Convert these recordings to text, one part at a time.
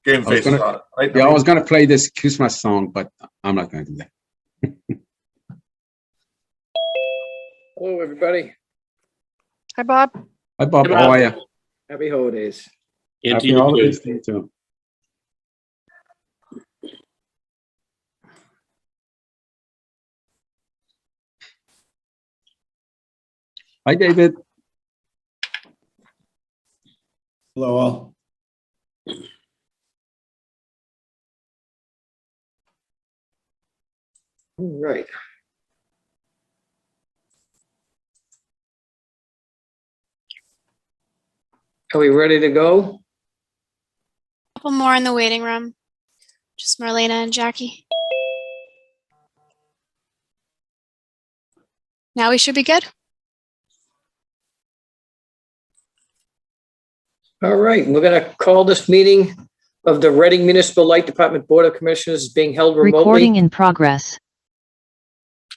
Game faces on it, right? Yeah, I was gonna play this Christmas song, but I'm not gonna do that. Hello, everybody. Hi, Bob. Hi, Bob. Hey, How Bob. are you? Happy holidays. Happy holidays to you too. Hi, David. Hello, all. All right. Are we ready to go? Couple more in the waiting room. Just Marlena and Jackie. Now we should be good. All right, we're going to call this meeting of the Reading Municipal Light Department Board of Commissioners being held remotely Recording in progress.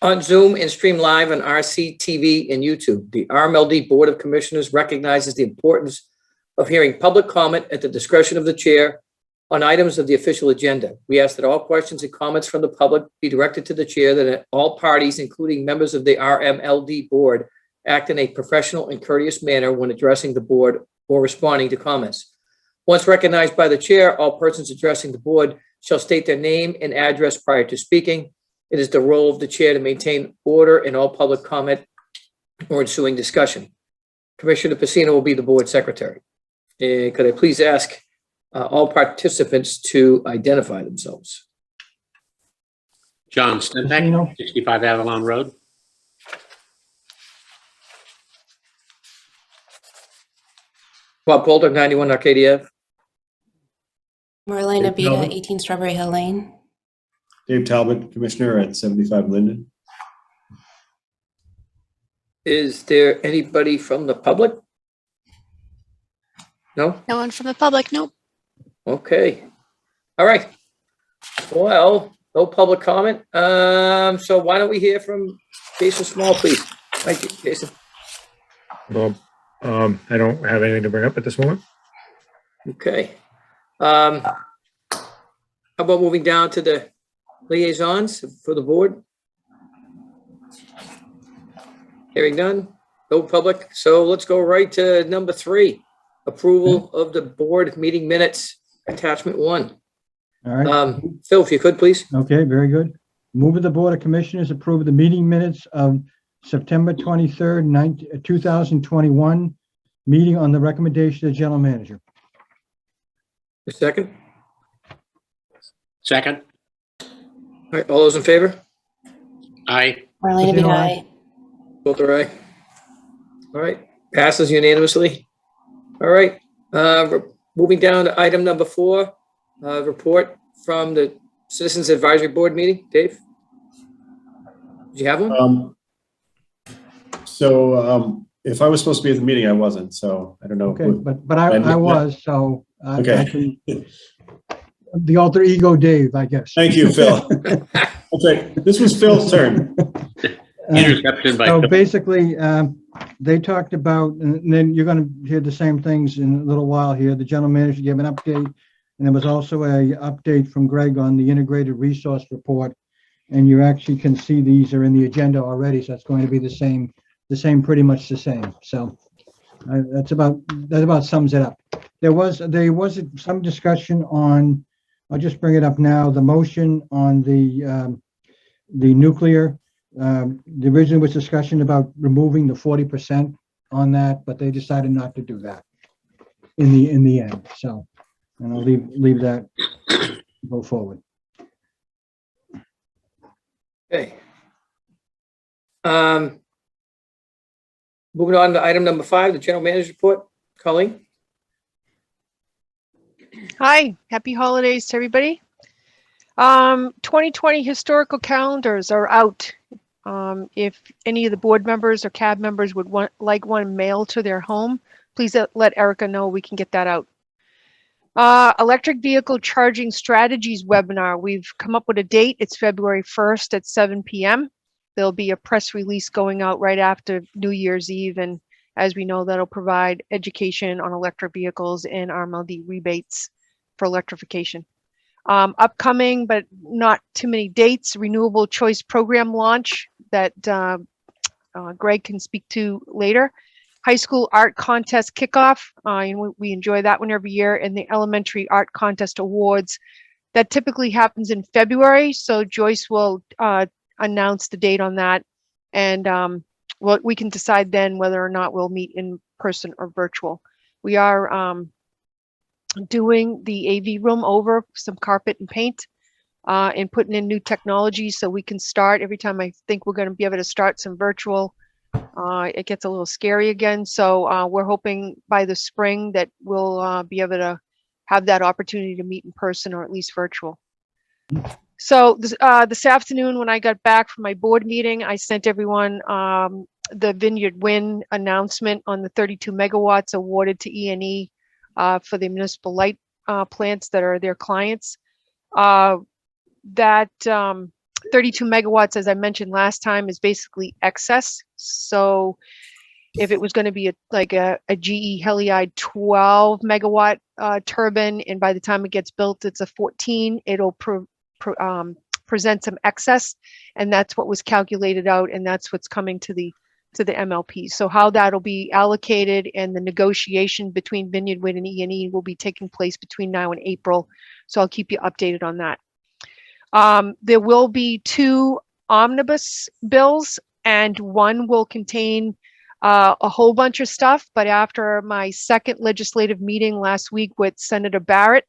on Zoom and streamed live on RCTV and YouTube. The RMLD Board of Commissioners recognizes the importance of hearing public comment at the discretion of the chair on items of the official agenda. We ask that all questions and comments from the public be directed to the chair, that all parties, including members of the RMLD board, act in a professional and courteous manner when addressing the board or responding to comments. Once recognized by the chair, all persons addressing the board shall state their name and address prior to speaking. It is the role of the chair to maintain order in all public comment or ensuing discussion. Commissioner Pacino will be the board secretary. Could I please ask all participants to identify themselves? John Stempeck, 65 Avalon Road. Bob Polder, 91 Arcadia Ave. Marlena Dave Beta, Talbot. 18 Strawberry Hill Lane. Dave Talbot, Commissioner at 75 Linden. Is there anybody from the public? No? No one from the public. Nope. Okay. All right. Well, no public comment. So why don't we hear from Jason Small, please? Thank you, Jason. Bob, I don't have anything to bring up at this moment. Okay. How about moving down to the liaisons for the board? Hearing none, no public. So let's go right to number 3, approval of the board meeting minutes, attachment 1. All right. Phil, if you could, please. Okay, very good. Move that the Board of Commissioners approve the meeting minutes of September 23rd, 2021, meeting on the recommendation of the general manager. A second. Second. All right, all those in favor? Aye. Marlena Beta, aye. Both are aye. All right, passes unanimously. All right, moving down to item number 4, report from the Citizens Advisory Board meeting. Dave? Did you have one? If I was supposed to be at the meeting, I wasn't, so I don't know. Okay, but I was, so I Okay. can, the alter ego Dave, I guess. Thank you, Phil. Okay, this was Phil's turn. Interception by So Phil. basically, they talked about, and then you're going to hear the same things in a little while here. The general manager gave an update, and there was also a update from Greg on the integrated resource report. And you actually can see these are in the agenda already, so it's going to be the same, pretty much the same. So that about sums it up. There was some discussion on, I'll just bring it up now, the motion on the nuclear. The original was discussion about removing the 40% on that, but they decided not to do that in the end. So, and I'll leave that, go forward. Okay. Moving on to item number 5, the general manager's report. Colleen? Hi, happy holidays to everybody. 2020 historical calendars are out. If any of the board members or CAB members would like one mailed to their home, please let Erica know. We can get that out. Electric vehicle charging strategies webinar. We've come up with a date. It's February 1st at 7 p.m. There'll be a press release going out right after New Year's Eve. And as we know, that'll provide education on electric vehicles and RMLD rebates for electrification. Upcoming, but not too many dates, renewable choice program launch that Greg can speak to later. High school art contest kickoff, and we enjoy that one every year, and the elementary art contest awards. That typically happens in February, so Joyce will announce the date on that, and well, we can decide then whether or not we'll meet in person or virtual. We are doing the AV room over, some carpet and paint, and putting in new technology so we can start. Every time I think we're going to be able to start some virtual, it gets a little scary again. So we're hoping by the spring that we'll be able to have that opportunity to meet in person or at least virtual. So this afternoon, when I got back from my board meeting, I sent everyone the Vineyard Wind announcement on the 32 megawatts awarded to E&E for the municipal light plants that are their clients. That 32 megawatts, as I mentioned last time, is basically excess. So if it was going to be a GE Heliade 12 megawatt turbine, and by the time it gets built, it's a 14, it'll present some excess, and that's what was calculated out, and that's what's coming to the MLP. So how that'll be allocated and the negotiation between Vineyard Wind and E&E will be taking place between now and April. So I'll keep you updated on that. There will be 2 omnibus bills, and one will contain a whole bunch of stuff. But after my second legislative meeting last week with Senator Barrett,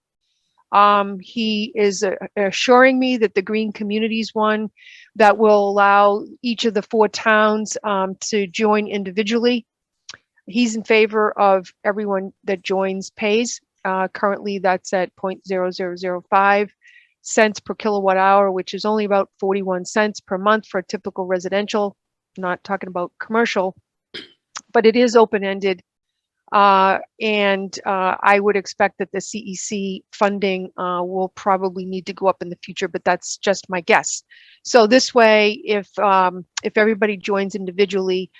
he is assuring me that the Green Communities one that will allow each of the 4 towns to join individually. He's in favor of everyone that joins pays. Currently, that's at 0.0005 cents per kilowatt hour, which is only about 41 cents per month for a typical residential, not talking about commercial, but it is open-ended. And I would expect that the CEC funding will probably need to go up in the future, but that's just my guess. So this way, if everybody joins individually,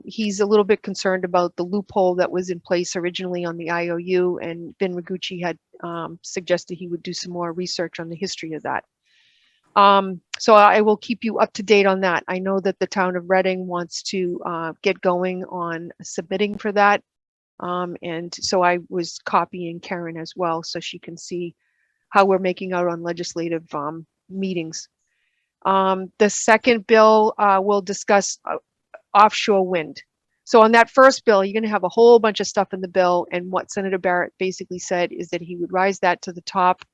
he's a little bit concerned about the loophole that was in place originally on the IOU, and Ben Rigucci had suggested he would do some more research on the history of that. So I will keep you up to date on that. I know that the town of Reading wants to get going on submitting for that. And so I was copying Karen as well, so she can see how we're making out on legislative meetings. The second bill will discuss offshore wind. So on that first bill, you're going to have a whole bunch of stuff in the bill. And what Senator Barrett basically said is that he would rise that to the top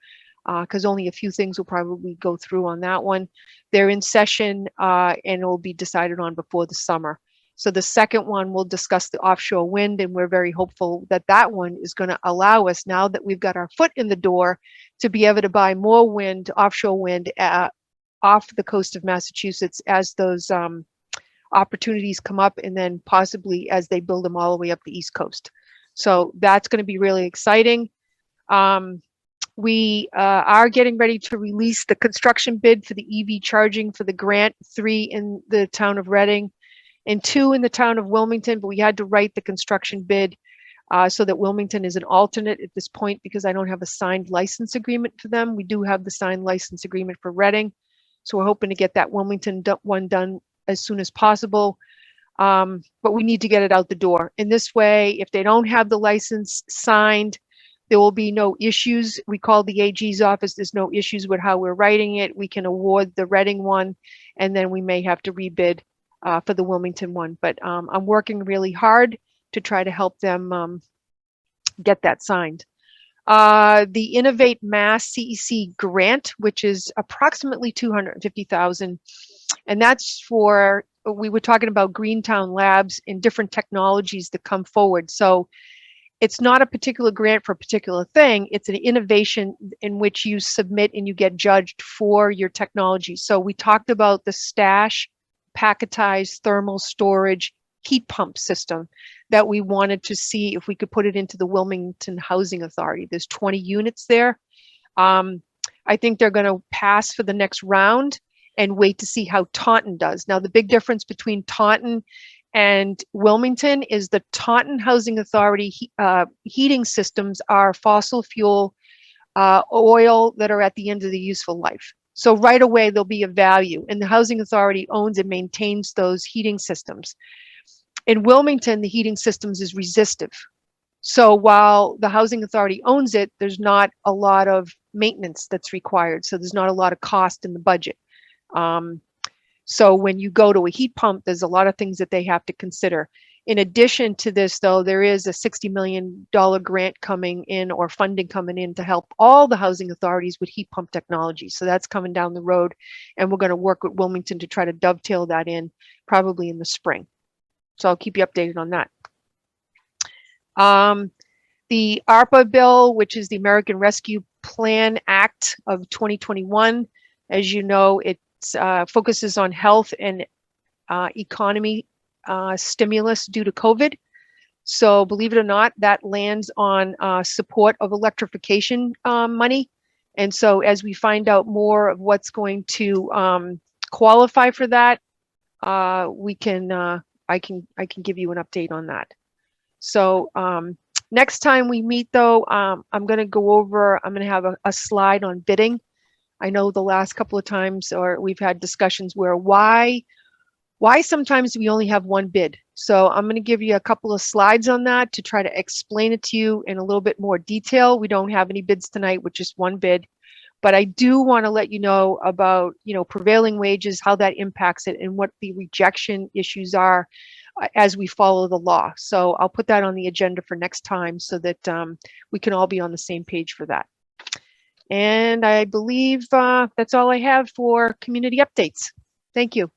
because only a few things will probably go through on that one. They're in session and it will be decided on before the summer. So the second one will discuss the offshore wind, and we're very hopeful that that one is going to allow us, now that we've got our foot in the door, to be able to buy more wind, offshore wind, off the coast of Massachusetts as those opportunities come up, and then possibly as they build them all the way up the East Coast. So that's going to be really exciting. We are getting ready to release the construction bid for the EV charging for the grant, 3 in the town of Reading and 2 in the town of Wilmington, but we had to write the construction bid so that Wilmington is an alternate at this point because I don't have a signed license agreement for them. We do have the signed license agreement for Reading. So we're hoping to get that Wilmington one done as soon as possible. But we need to get it out the door. In this way, if they don't have the license signed, there will be no issues. We called the AG's office. There's no issues with how we're writing it. We can award the Reading one, and then we may have to rebid for the Wilmington one. But I'm working really hard to try to help them get that signed. The Innovate Mass CEC grant, which is approximately $250,000, and that's for, we were talking about Greentown Labs and different technologies that come forward. So it's not a particular grant for a particular thing. It's an innovation in which you submit and you get judged for your technology. So we talked about the stash, packetized thermal storage heat pump system that we wanted to see if we could put it into the Wilmington Housing Authority. There's 20 units there. I think they're going to pass for the next round and wait to see how Taunton does. Now, the big difference between Taunton and Wilmington is the Taunton Housing Authority heating systems are fossil fuel oil that are at the end of the useful life. So right away, there'll be a value, and the Housing Authority owns and maintains those heating systems. In Wilmington, the heating systems is resistive. So while the Housing Authority owns it, there's not a lot of maintenance that's required. So there's not a lot of cost in the budget. So when you go to a heat pump, there's a lot of things that they have to consider. In addition to this, though, there is a $60 million grant coming in, or funding coming in, to help all the housing authorities with heat pump technology. So that's coming down the road, and we're going to work with Wilmington to try to dovetail that in probably in the spring. So I'll keep you updated on that. The ARPA bill, which is the American Rescue Plan Act of 2021, as you know, it focuses on health and economy stimulus due to COVID. So believe it or not, that lands on support of electrification money. And so as we find out more of what's going to qualify for that, I can give you an update on that. So next time we meet, though, I'm going to have a slide on bidding. I know the last couple of times, or we've had discussions where why sometimes we only have one bid. So I'm going to give you a couple of slides on that to try to explain it to you in a little bit more detail. We don't have any bids tonight with just one bid, but I do want to let you know about, prevailing wages, how that impacts it, and what the rejection issues are as we follow the law. So I'll put that on the agenda for next time so that we can all be on the same page for that. And I believe that's all I have for community updates. Thank you.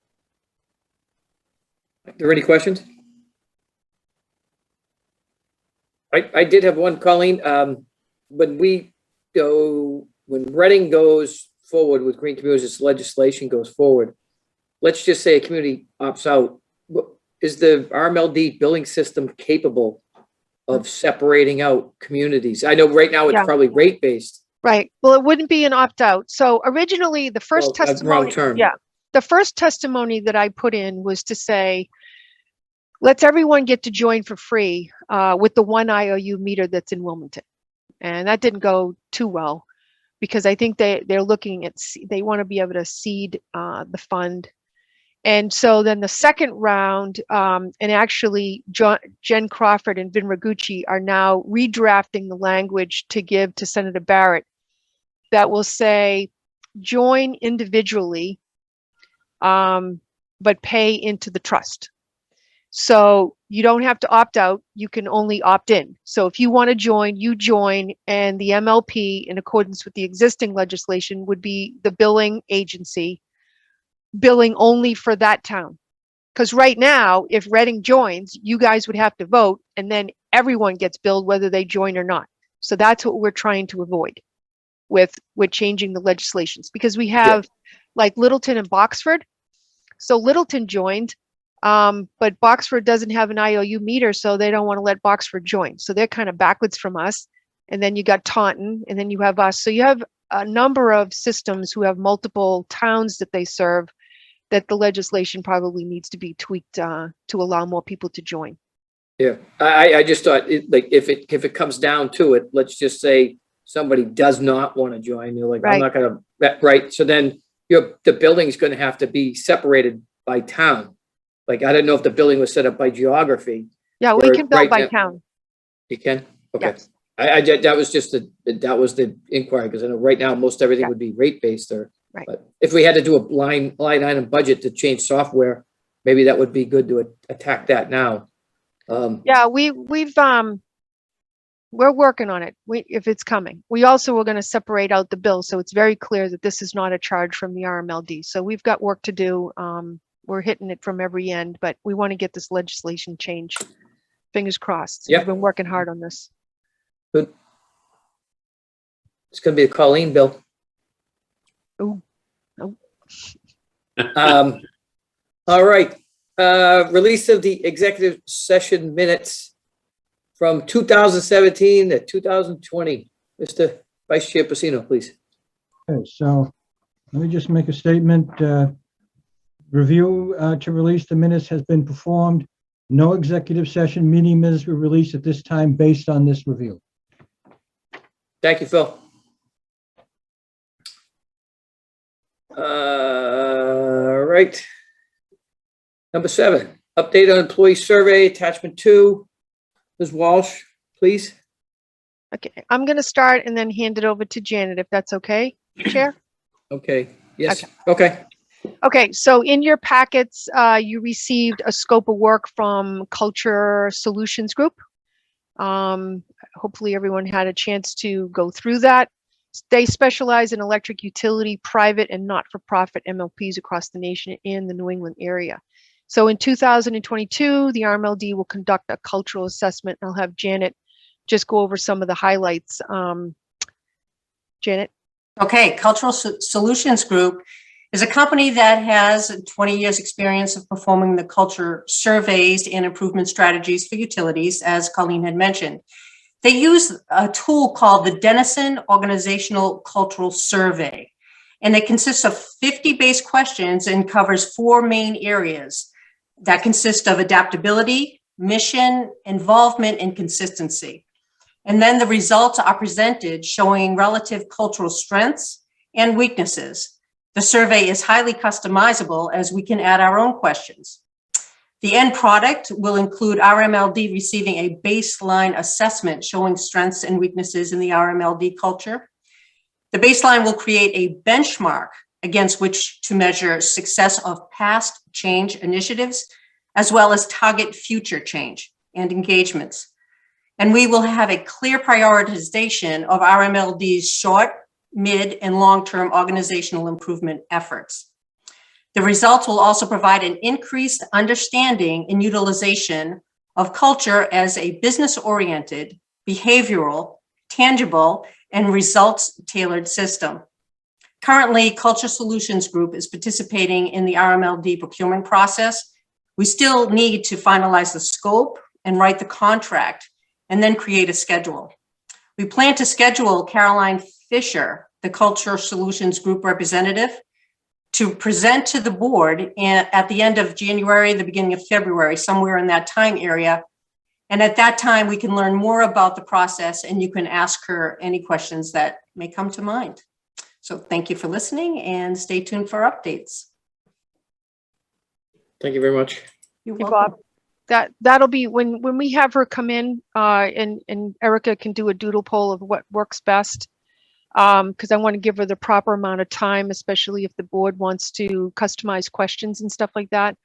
Are there any questions? I did have one, Colleen. When Reading goes forward with green communities, legislation goes forward, let's just say a community opts out. Is the RMLD billing system capable of separating out communities? I know right now it's probably rate-based. Right. Well, it wouldn't be an opt-out. So originally, the first testimony, wrong term. The first testimony that I put in was to say, let's everyone get to join for free with the one IOU meter that's in Wilmington. And that didn't go too well, because I think they're looking at, they want to be able to seed the fund. And so then the second round, and actually Jen Crawford and Vin Ragucci are now redrafting the language to give to Senator Barrett that will say, join individually, but pay into the trust. So you don't have to opt out, you can only opt in. So if you want to join, you join, and the MLP, in accordance with the existing legislation, would be the billing agency, billing only for that town. Because right now, if Reading joins, you guys would have to vote, and then everyone gets billed whether they join or not. So that's what we're trying to avoid with changing the legislations, because we have like Littleton and Boxford. So Littleton joined, but Boxford doesn't have an IOU meter, so they don't want to let Boxford join. So they're kind of backwards from us. And then you got Taunton, and then you have us. So you have a number of systems who have multiple towns that they serve, that the legislation probably needs to be tweaked to allow more people to join. Yeah, I just thought, if it comes down to it, let's just say somebody does not want to join. You're like, I'm not going to, right? So then the building is going to have to be separated by town. Like, I don't know if the building was set up by geography. Yeah, we can build by town. You can? Okay. Yes. That was just that was the inquiry, because I know right now most everything would be rate based or. Right. But if we had to do a line item budget to change software, maybe that would be good to attack that now. Yeah, we're working on it. If it's coming, we also are going to separate out the bill, so it's very clear that this is not a charge from the RMLD. So we've got work to do. We're hitting it from every end, but we want to get this legislation changed. Fingers crossed. Yep. We've been working hard on this. Good. It's going to be a Colleen bill. Oh, no. All right. Release of the executive session minutes from 2017 to 2020. Mr. Vice Chair Pacino, please. Okay, so let me just make a statement. Review to release the minutes has been performed. No executive session meeting minutes were released at this time based on this review. Thank you, Phil. Right. Number 7, update on employee survey, attachment 2. Ms. Walsh, please. Okay, I'm going to start and then hand it over to Janet, if that's okay, Chair? Okay, yes, okay. Okay, so in your packets, you received a scope of work from Culture Solutions Group. Hopefully everyone had a chance to go through that. They specialize in electric utility, private and not-for-profit MLPs across the nation and the New England area. So in 2022, the RMLD will conduct a cultural assessment. I'll have Janet just go over some of the highlights. Janet? Okay, Cultural Solutions Group is a company that has 20 years experience of performing the culture surveys and improvement strategies for utilities, as Colleen had mentioned. They use a tool called the Denison Organizational Cultural Survey, and it consists of 50 base questions and covers 4 main areas that consist of adaptability, mission, involvement, and consistency. And then the results are presented showing relative cultural strengths and weaknesses. The survey is highly customizable as we can add our own questions. The end product will include RMLD receiving a baseline assessment showing strengths and weaknesses in the RMLD culture. The baseline will create a benchmark against which to measure success of past change initiatives, as well as target future change and engagements. And we will have a clear prioritization of RMLD's short, mid, and long-term organizational improvement efforts. The results will also provide an increased understanding and utilization of culture as a business-oriented, behavioral, tangible, and results-tailored system. Currently, Culture Solutions Group is participating in the RMLD procurement process. We still need to finalize the scope and write the contract, and then create a schedule. We plan to schedule Caroline Fisher, the Culture Solutions Group representative, to present to the board at the end of January, the beginning of February, somewhere in that time area. And at that time, we can learn more about the process and you can ask her any questions that may come to mind. So thank you for listening and stay tuned for updates. Thank you very much. You're Hey, welcome. Bob, that'll be when we have her come in, and Erica can do a doodle poll of what works best. Because I want to give her the proper amount of time, especially if the board wants to customize questions and stuff like that.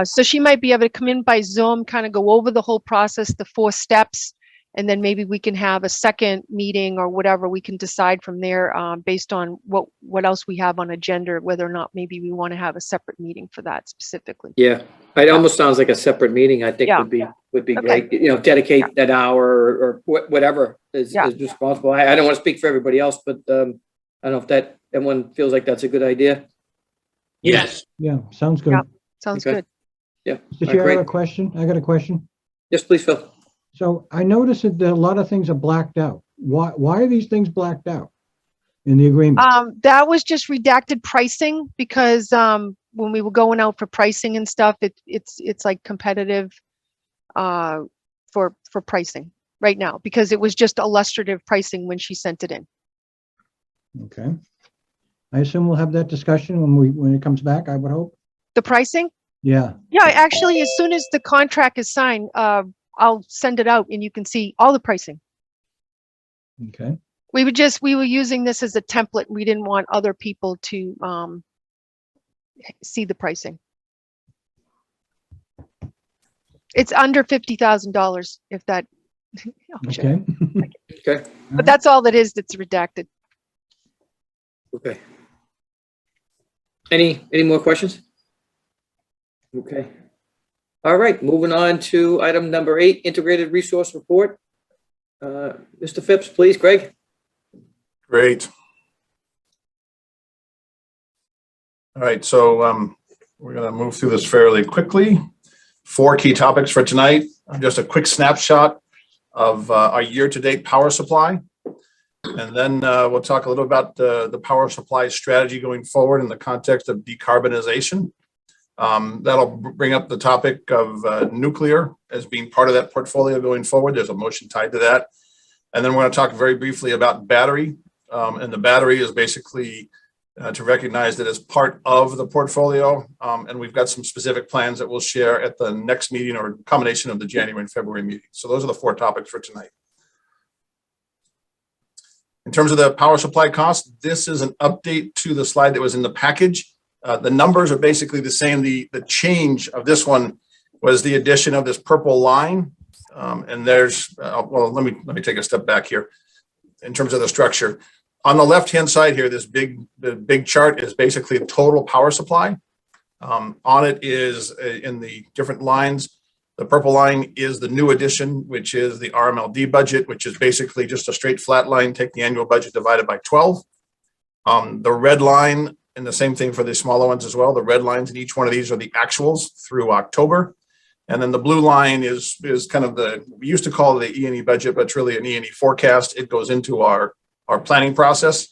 So she might be able to come in by Zoom, kind of go over the whole process, the 4 steps, and then maybe we can have a second meeting or whatever. We can decide from there based on what else we have on agenda, whether or not maybe we want to have a separate meeting for that specifically. Yeah, it almost sounds like a separted meeting. I think Yeah. would be Okay. great. You know, dedicate that hour or whatever is responsible. I don't want to speak for everybody else, but I don't know if that everyone feels like that's a good idea. Yes. Yeah, sounds good. Yeah. Sounds Okay. good. Yeah. Mr. All Chair, I right, have a great. question. I got a question. Yes, please, Phil. So I noticed that a lot of things are blacked out. Why are these things blacked out in the agreement? That was just redacted pricing because when we were going out for pricing and stuff, it's like competitive for pricing right now because it was just illustrative pricing when she sent it in. Okay. I assume we'll have that discussion when it comes back, I would hope. The pricing? Yeah. Yeah, actually, as soon as the contract is signed, I'll send it out and you can see all the pricing. Okay. We were using this as a template. We didn't want other people to see the pricing. It's under $50,000 if that. Oh, shit. Okay. Okay. But that's all that is that's redacted. Okay. Any more questions? Okay. All right, moving on to item number 8, integrated resource report. Mr. Phipps, please, Greg. Great. All right, so we're going to move through this fairly quickly. 4 key topics for tonight. Just a quick snapshot of our year-to-date power supply. And then we'll talk a little about the power supply strategy going forward in the context of decarbonization. That'll bring up the topic of nuclear as being part of that portfolio going forward. There's a motion tied to that. And then we're going to talk very briefly about battery. And the battery is basically to recognize that as part of the portfolio. And we've got some specific plans that we'll share at the next meeting or combination of the January and February meeting. So those are the 4 topics for tonight. In terms of the power supply cost, this is an update to the slide that was in the package. The numbers are basically the same. The change of this one was the addition of this purple line. And there's, well, let me take a step back here in terms of the structure. On the left-hand side here, the big chart is basically the total power supply. On it is in the different lines. The purple line is the new addition, which is the RMLD budget, which is basically just a straight flat line, take the annual budget divided by 12. The red line, and the same thing for the smaller ones as well, the red lines in each one of these are the actuals through October. And then the blue line is kind of we used to call it the E&E budget, but it's really an E&E forecast. It goes into our planning process.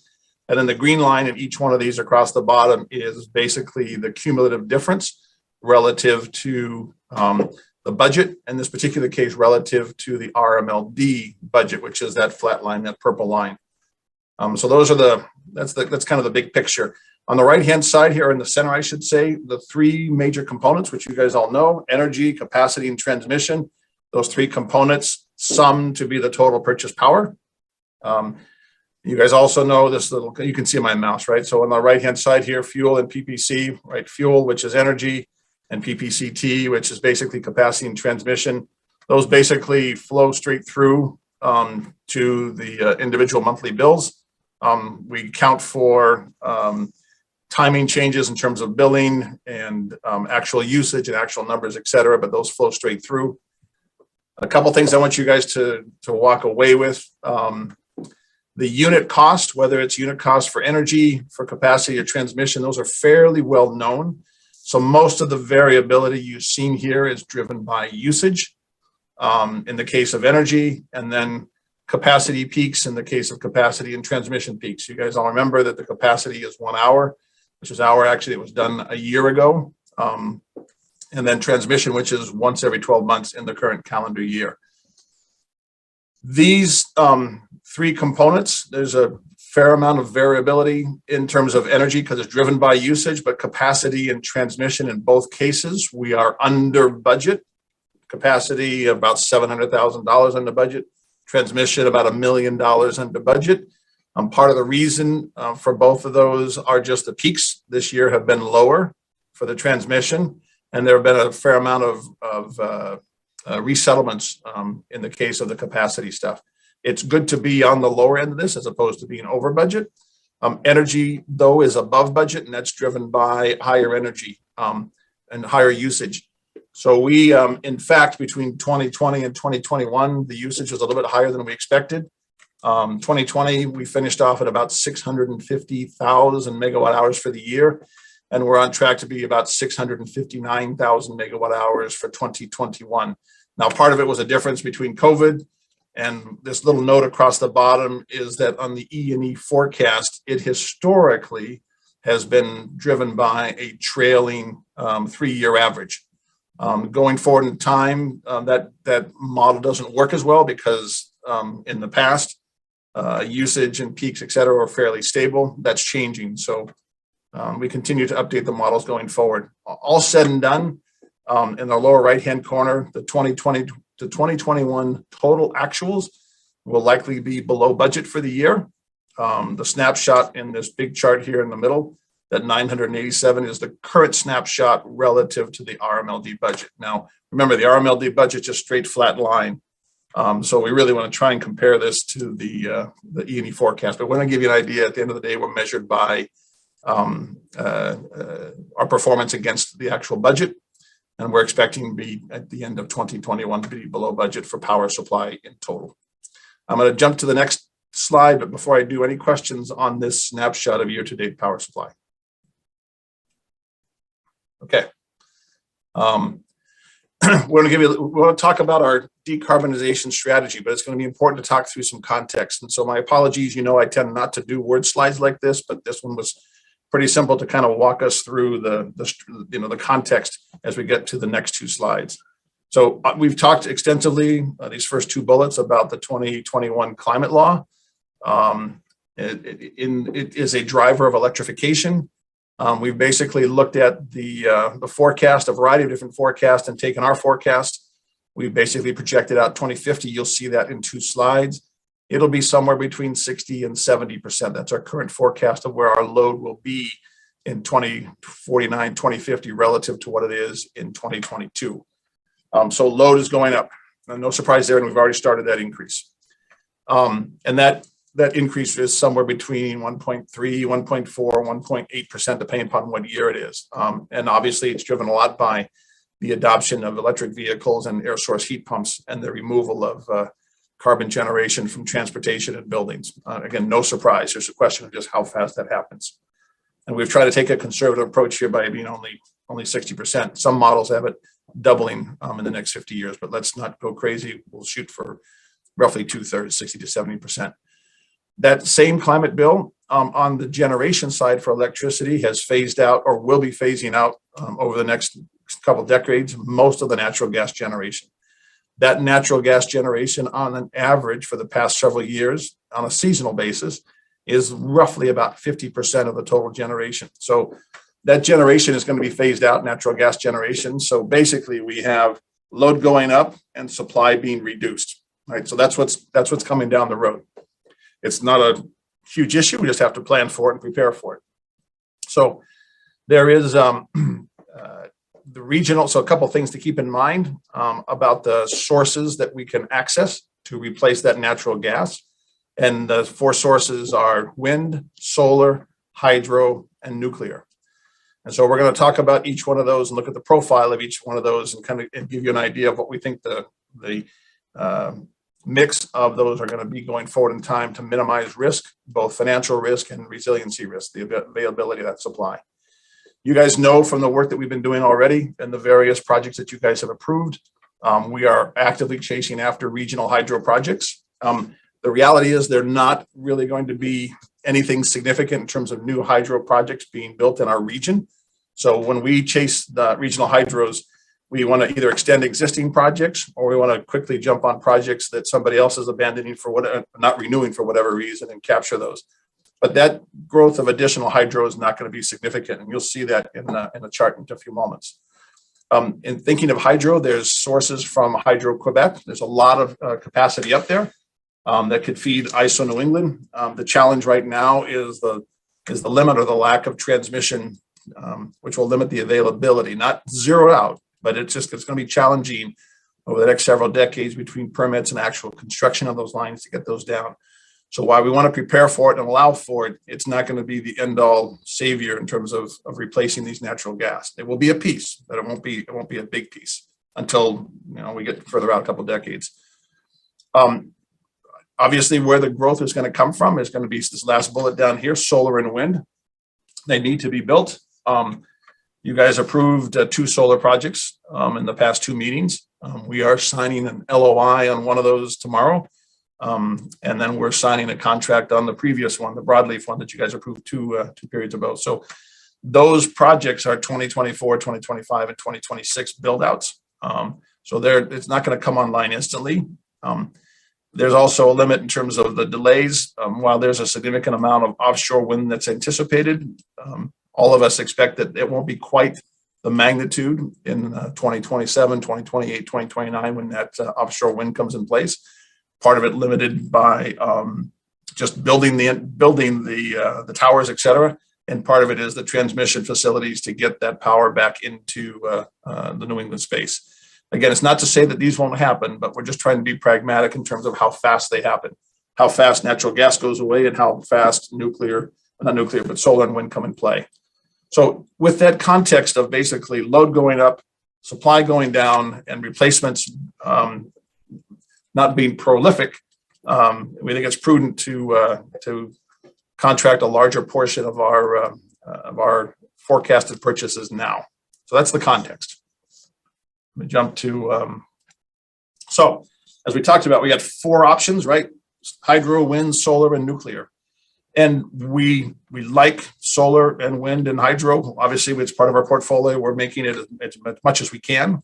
And then the green line in each one of these across the bottom is basically the cumulative difference relative to the budget, in this particular case, relative to the RMLD budget, which is that flat line, that purple line. So those are that's kind of the big picture. On the right-hand side here in the center, I should say, the 3 major components, which you guys all know: energy, capacity, and transmission. Those 3 components sum to be the total purchase power. You guys also know this little, you can see my mouse, right? So on the right-hand side here, fuel and PPC, right? Fuel, which is energy, and PPCT, which is basically capacity and transmission. Those basically flow straight through to the individual monthly bills. We count for timing changes in terms of billing and actual usage and actual numbers, et cetera, but those flow straight through. A couple things I want you guys to walk away with. The unit cost, whether it's unit cost for energy, for capacity or transmission, those are fairly well known. So most of the variability you've seen here is driven by usage in the case of energy, and then capacity peaks in the case of capacity and transmission peaks. You guys all remember that the capacity is 1 hour, which is hour actually it was done a year ago. And then transmission, which is once every 12 months in the current calendar year. These 3 components, there's a fair amount of variability in terms of energy because it's driven by usage, but capacity and transmission in both cases, we are under budget. Capacity about $700,000 under budget. Transmission about $1 million under budget. Part of the reason for both of those are just the peaks this year have been lower for the transmission, and there have been a fair amount of resettlements in the case of the capacity stuff. It's good to be on the lower end of this as opposed to being over budget. Energy, though, is above budget, and that's driven by higher energy and higher usage. So we, in fact, between 2020 and 2021, the usage was a little bit higher than we expected. 2020, we finished off at about 650,000 megawatt hours for the year, and we're on track to be about 659,000 megawatt hours for 2021. Now, part of it was a difference between COVID, and this little note across the bottom is that on the E&E forecast, it historically has been driven by a trailing 3-year average. Going forward in time, that model doesn't work as well because in the past, usage and peaks, et cetera, are fairly stable. That's changing. So we continue to update the models going forward. All said and done, in the lower right-hand corner, the 2020 to 2021 total actuals will likely be below budget for the year. The snapshot in this big chart here in the middle, that 987 is the current snapshot relative to the RMLD budget. Now, remember, the RMLD budget is just straight flat line. So we really want to try and compare this to the E&E forecast. But we're going to give you an idea. At the end of the day, we're measured by our performance against the actual budget. And we're expecting to be at the end of 2021 to be below budget for power supply in total. I'm going to jump to the next slide, but before I do, any questions on this snapshot of year-to-date power supply? Okay. We want to talk about our decarbonization strategy, but it's going to be important to talk through some context. And so my apologies, I tend not to do word slides like this, but this one was pretty simple to kind of walk us through the context as we get to the next 2 slides. So we've talked extensively, these first 2 bullets, about the 2021 climate law. It is a driver of electrification. We've basically looked at the forecast, a variety of different forecasts, and taken our forecast. We've basically projected out 2050. You'll see that in 2 slides. It'll be somewhere between 60 and 70%. That's our current forecast of where our load will be in 2049, 2050 relative to what it is in 2022. So load is going up. No surprise there, and we've already started that increase. And that increase is somewhere between 1.3, 1.4, 1.8%, depending upon what year it is. And obviously, it's driven a lot by the adoption of electric vehicles and air source heat pumps and the removal of carbon generation from transportation and buildings. Again, no surprise. There's a question of just how fast that happens. And we've tried to take a conservative approach here by being only 60%. Some models have it doubling in the next 50 years, but let's not go crazy. We'll shoot for roughly 2/3, 60 to 70%. That same climate bill on the generation side for electricity has phased out or will be phasing out over the next couple decades, most of the natural gas generation. That natural gas generation on an average for the past several years on a seasonal basis is roughly about 50% of the total generation. So that generation is going to be phased out, natural gas generation. So basically we have load going up and supply being reduced, right? So that's what's coming down the road. It's not a huge issue. We just have to plan for it and prepare for it. So there is the regional, so a couple of things to keep in mind about the sources that we can access to replace that natural gas. And the 4 sources are wind, solar, hydro, and nuclear. And so we're going to talk about each one of those and look at the profile of each one of those and kind of give you an idea of what we think the mix of those are going to be going forward in time to minimize risk, both financial risk and resiliency risk, the availability of that supply. You guys know from the work that we've been doing already and the various projects that you guys have approved, we are actively chasing after regional hydro projects. The reality is they're not really going to be anything significant in terms of new hydro projects being built in our region. So when we chase the regional hydros, we want to either extend existing projects or we want to quickly jump on projects that somebody else is abandoning for whatever, not renewing for whatever reason, and capture those. But that growth of additional hydro is not going to be significant, and you'll see that in the chart in a few moments. In thinking of hydro, there's sources from Hydro Quebec. There's a lot of capacity up there that could feed ISO New England. The challenge right now is the limit or the lack of transmission, which will limit the availability, not zero out, but it's going to be challenging over the next several decades between permits and actual construction of those lines to get those down. So while we want to prepare for it and allow for it, it's not going to be the end all savior in terms of replacing these natural gas. It will be a piece, but it won't be a big piece until we get further out a couple decades. Obviously, where the growth is going to come from is going to be this last bullet down here: solar and wind. They need to be built. You guys approved 2 solar projects in the past 2 meetings. We are signing an LOI on one of those tomorrow. And then we're signing a contract on the previous one, the broadleaf one that you guys approved two periods ago. So those projects are 2024, 2025, and 2026 build outs. So it's not going to come online instantly. There's also a limit in terms of the delays. While there's a significant amount of offshore wind that's anticipated, all of us expect that it won't be quite the magnitude in 2027, 2028, 2029 when that offshore wind comes in place. Part of it limited by just building the towers, et cetera. And part of it is the transmission facilities to get that power back into the New England space. Again, it's not to say that these won't happen, but we're just trying to be pragmatic in terms of how fast they happen, how fast natural gas goes away, and how fast solar and wind come in play. So with that context of basically load going up, supply going down, and replacements not being prolific, we think it's prudent to contract a larger portion of our forecasted purchases now. So that's the context. Let me jump to, so as we talked about, we got 4 options, right? Hydro, wind, solar, and nuclear. And we like solar and wind and hydro. Obviously, it's part of our portfolio. We're making it as much as we can.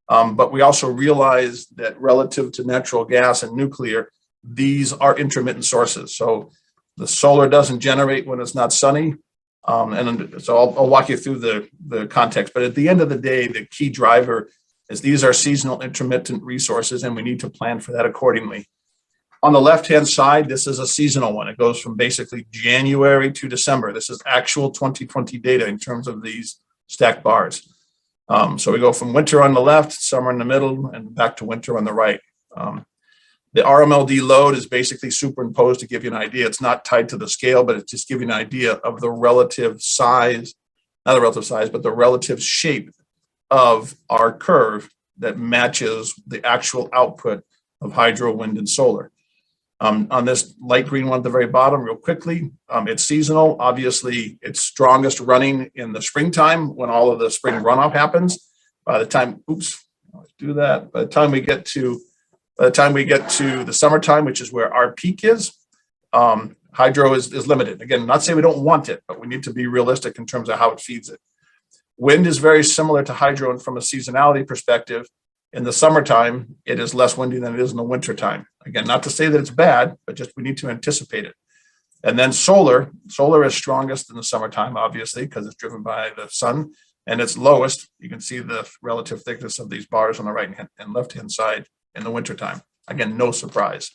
But we also realize that relative to natural gas and nuclear, these are intermittent sources. So The solar doesn't generate when it's not sunny. And so I'll walk you through the context. But at the end of the day, the key driver is these are seasonal intermittent resources, and we need to plan for that accordingly. On the left-hand side, this is a seasonal one. It goes from basically January to December. This is actual 2020 data in terms of these stacked bars. So we go from winter on the left, summer in the middle, and back to winter on the right. The RMLD load is basically superimposed to give you an idea. It's not tied to the scale, but it's just giving you an idea of the relative size, not the relative size, but the relative shape of our curve that matches the actual output of hydro, wind, and solar. On this light green one at the very bottom, real quickly, it's seasonal. Obviously, it's strongest running in the springtime when all of the spring runoff happens. By the time, let's do that. By the time we get to the summertime, which is where our peak is, hydro is limited. Again, not saying we don't want it, but we need to be realistic in terms of how it feeds it. Wind is very similar to hydro, and from a seasonality perspective, in the summertime, it is less windy than it is in the wintertime. Again, not to say that it's bad, but just we need to anticipate it. And then solar is strongest in the summertime, obviously, because it's driven by the sun, and it's lowest. You can see the relative thickness of these bars on the right and left-hand side in the wintertime. Again, no surprise.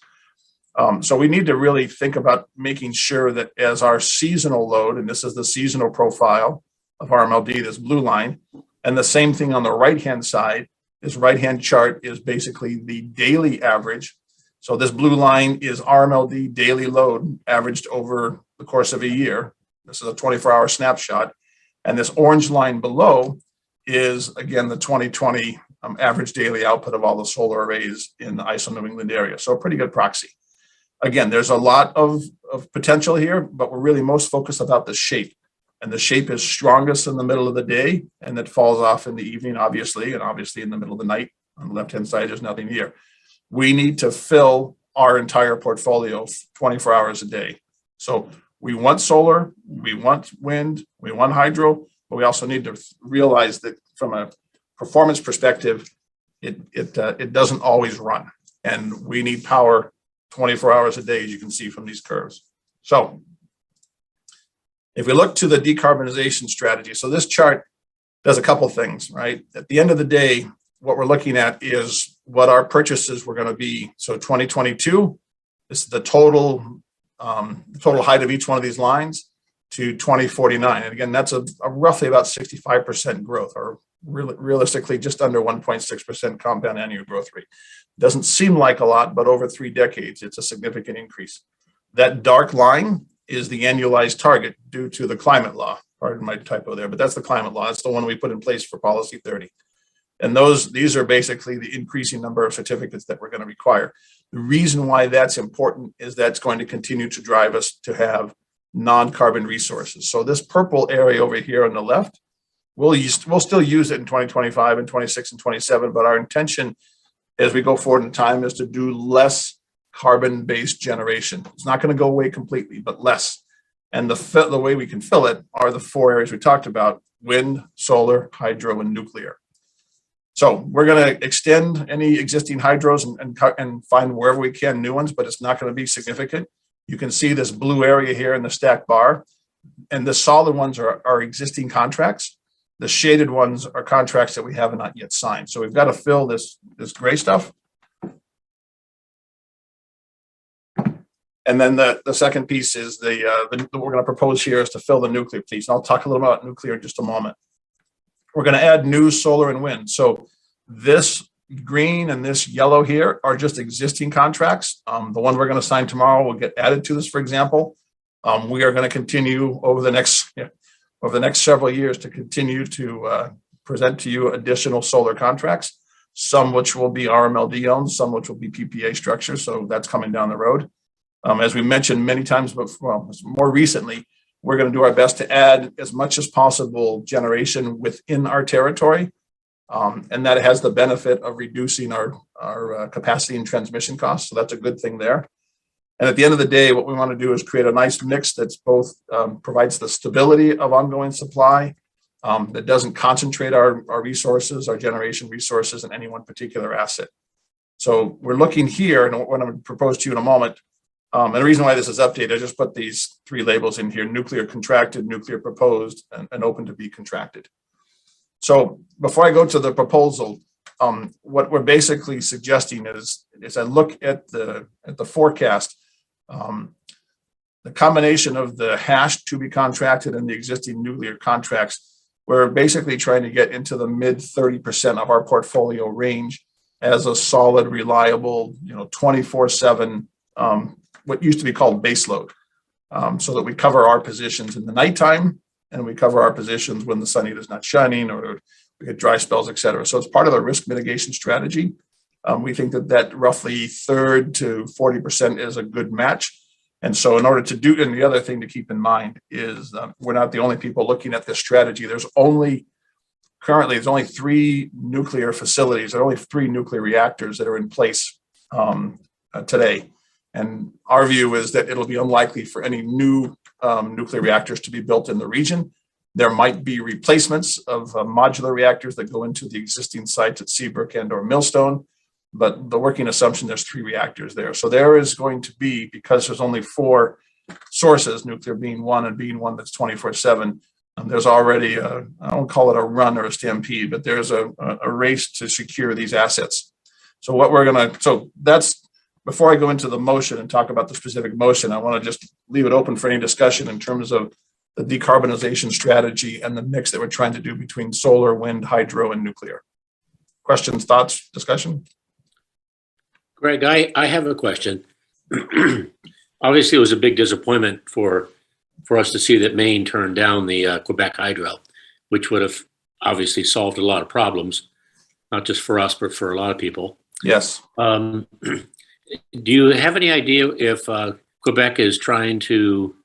So we need to really think about making sure that as our seasonal load, and this is the seasonal profile of RMLD, this blue line, and the same thing on the right-hand side. This right-hand chart is basically the daily average. So this blue line is RMLD daily load averaged over the course of a year. This is a 24-hour snapshot. And this orange line below is, again, the 2020 average daily output of all the solar arrays in the ISO New England area. So a pretty good proxy. Again, there's a lot of potential here, but we're really most focused about the shape. And the shape is strongest in the middle of the day, and it falls off in the evening, obviously, and obviously in the middle of the night. On the left-hand side, there's nothing here. We need to fill our entire portfolio 24 hours a day. So we want solar, we want wind, we want hydro, but we also need to realize that from a performance perspective, it doesn't always run. And we need power 24 hours a day, as you can see from these curves. So if we look to the decarbonization strategy, so this chart does a couple things, right? At the end of the day, what we're looking at is what our purchases were going to be. So 2022, this is the total height of each one of these lines to 2049. And again, that's a roughly about 65% growth, or realistically just under 1.6% compound annual growth rate. Doesn't seem like a lot, but over 3 decades, it's a significant increase. That dark line is the annualized target due to the climate law. Pardon my typo there, but that's the climate law. It's the one we put in place for Policy 30. And these are basically the increasing number of certificates that we're going to require. The reason why that's important is that's going to continue to drive us to have non-carbon resources. So this purple area over here on the left, we'll still use it in 2025 and 26 and 27, but our intention as we go forward in time is to do less carbon-based generation. It's not going to go away completely, but less. And the way we can fill it are the 4 areas we talked about: wind, solar, hydro, and nuclear. So we're going to extend any existing hydros and find wherever we can new ones, but it's not going to be significant. You can see this blue area here in the stacked bar, and the solid ones are existing contracts. The shaded ones are contracts that we have not yet signed. So we've got to fill this gray stuff. And then the second piece is what we're going to propose here is to fill the nuclear piece. And I'll talk a little about nuclear in just a moment. We're going to add new solar and wind. So this green and this yellow here are just existing contracts. The one we're going to sign tomorrow will get added to this, for example. We are going to continue over the next several years to continue to present to you additional solar contracts, some which will be RMLD owned, some which will be PPA structures. So that's coming down the road. As we mentioned many times before, more recently, we're going to do our best to add as much as possible generation within our territory. And that has the benefit of reducing our capacity and transmission costs. So that's a good thing there. And at the end of the day, what we want to do is create a nice mix that's both provides the stability of ongoing supply, that doesn't concentrate our resources, our generation resources in any one particular asset. So we're looking here, and what I'm going to propose to you in a moment, And the reason why this is updated, I just put these 3 labels in here: nuclear contracted, nuclear proposed, and open to be contracted. So before I go to the proposal, what we're basically suggesting is I look at the forecast, the combination of the hash to be contracted and the existing nuclear contracts, we're basically trying to get into the mid 30% of our portfolio range as a solid, reliable, 24/7, what used to be called baseload, so that we cover our positions in the nighttime and we cover our positions when the sun either is not shining or we get dry spells, et cetera. So it's part of the risk mitigation strategy. We think that roughly 30 to 40% is a good match. And so in order to do, and the other thing to keep in mind is we're not the only people looking at this strategy. Currently, there's only 3 nuclear facilities, there are only 3 nuclear reactors that are in place today. And our view is that it'll be unlikely for any new nuclear reactors to be built in the region. There might be replacements of modular reactors that go into the existing sites at Seabrook and or Millstone, but the working assumption, there's 3 reactors there. So there is going to be, because there's only 4 sources, nuclear being one and being one that's 24/7, there's already I don't call it a run or a stampede, but there's a race to secure these assets. So that's, before I go into the motion and talk about the specific motion, I want to just leave it open for any discussion in terms of the decarbonization strategy and the mix that we're trying to do between solar, wind, hydro, and nuclear. Questions, thoughts, discussion? Greg, I have a question. Obviously, it was a big disappointment for us to see that Maine turned down the Quebec Hydro, which would have obviously solved a lot of problems, not just for us, but for a lot of people. Yes. Do you have any idea if Quebec is trying to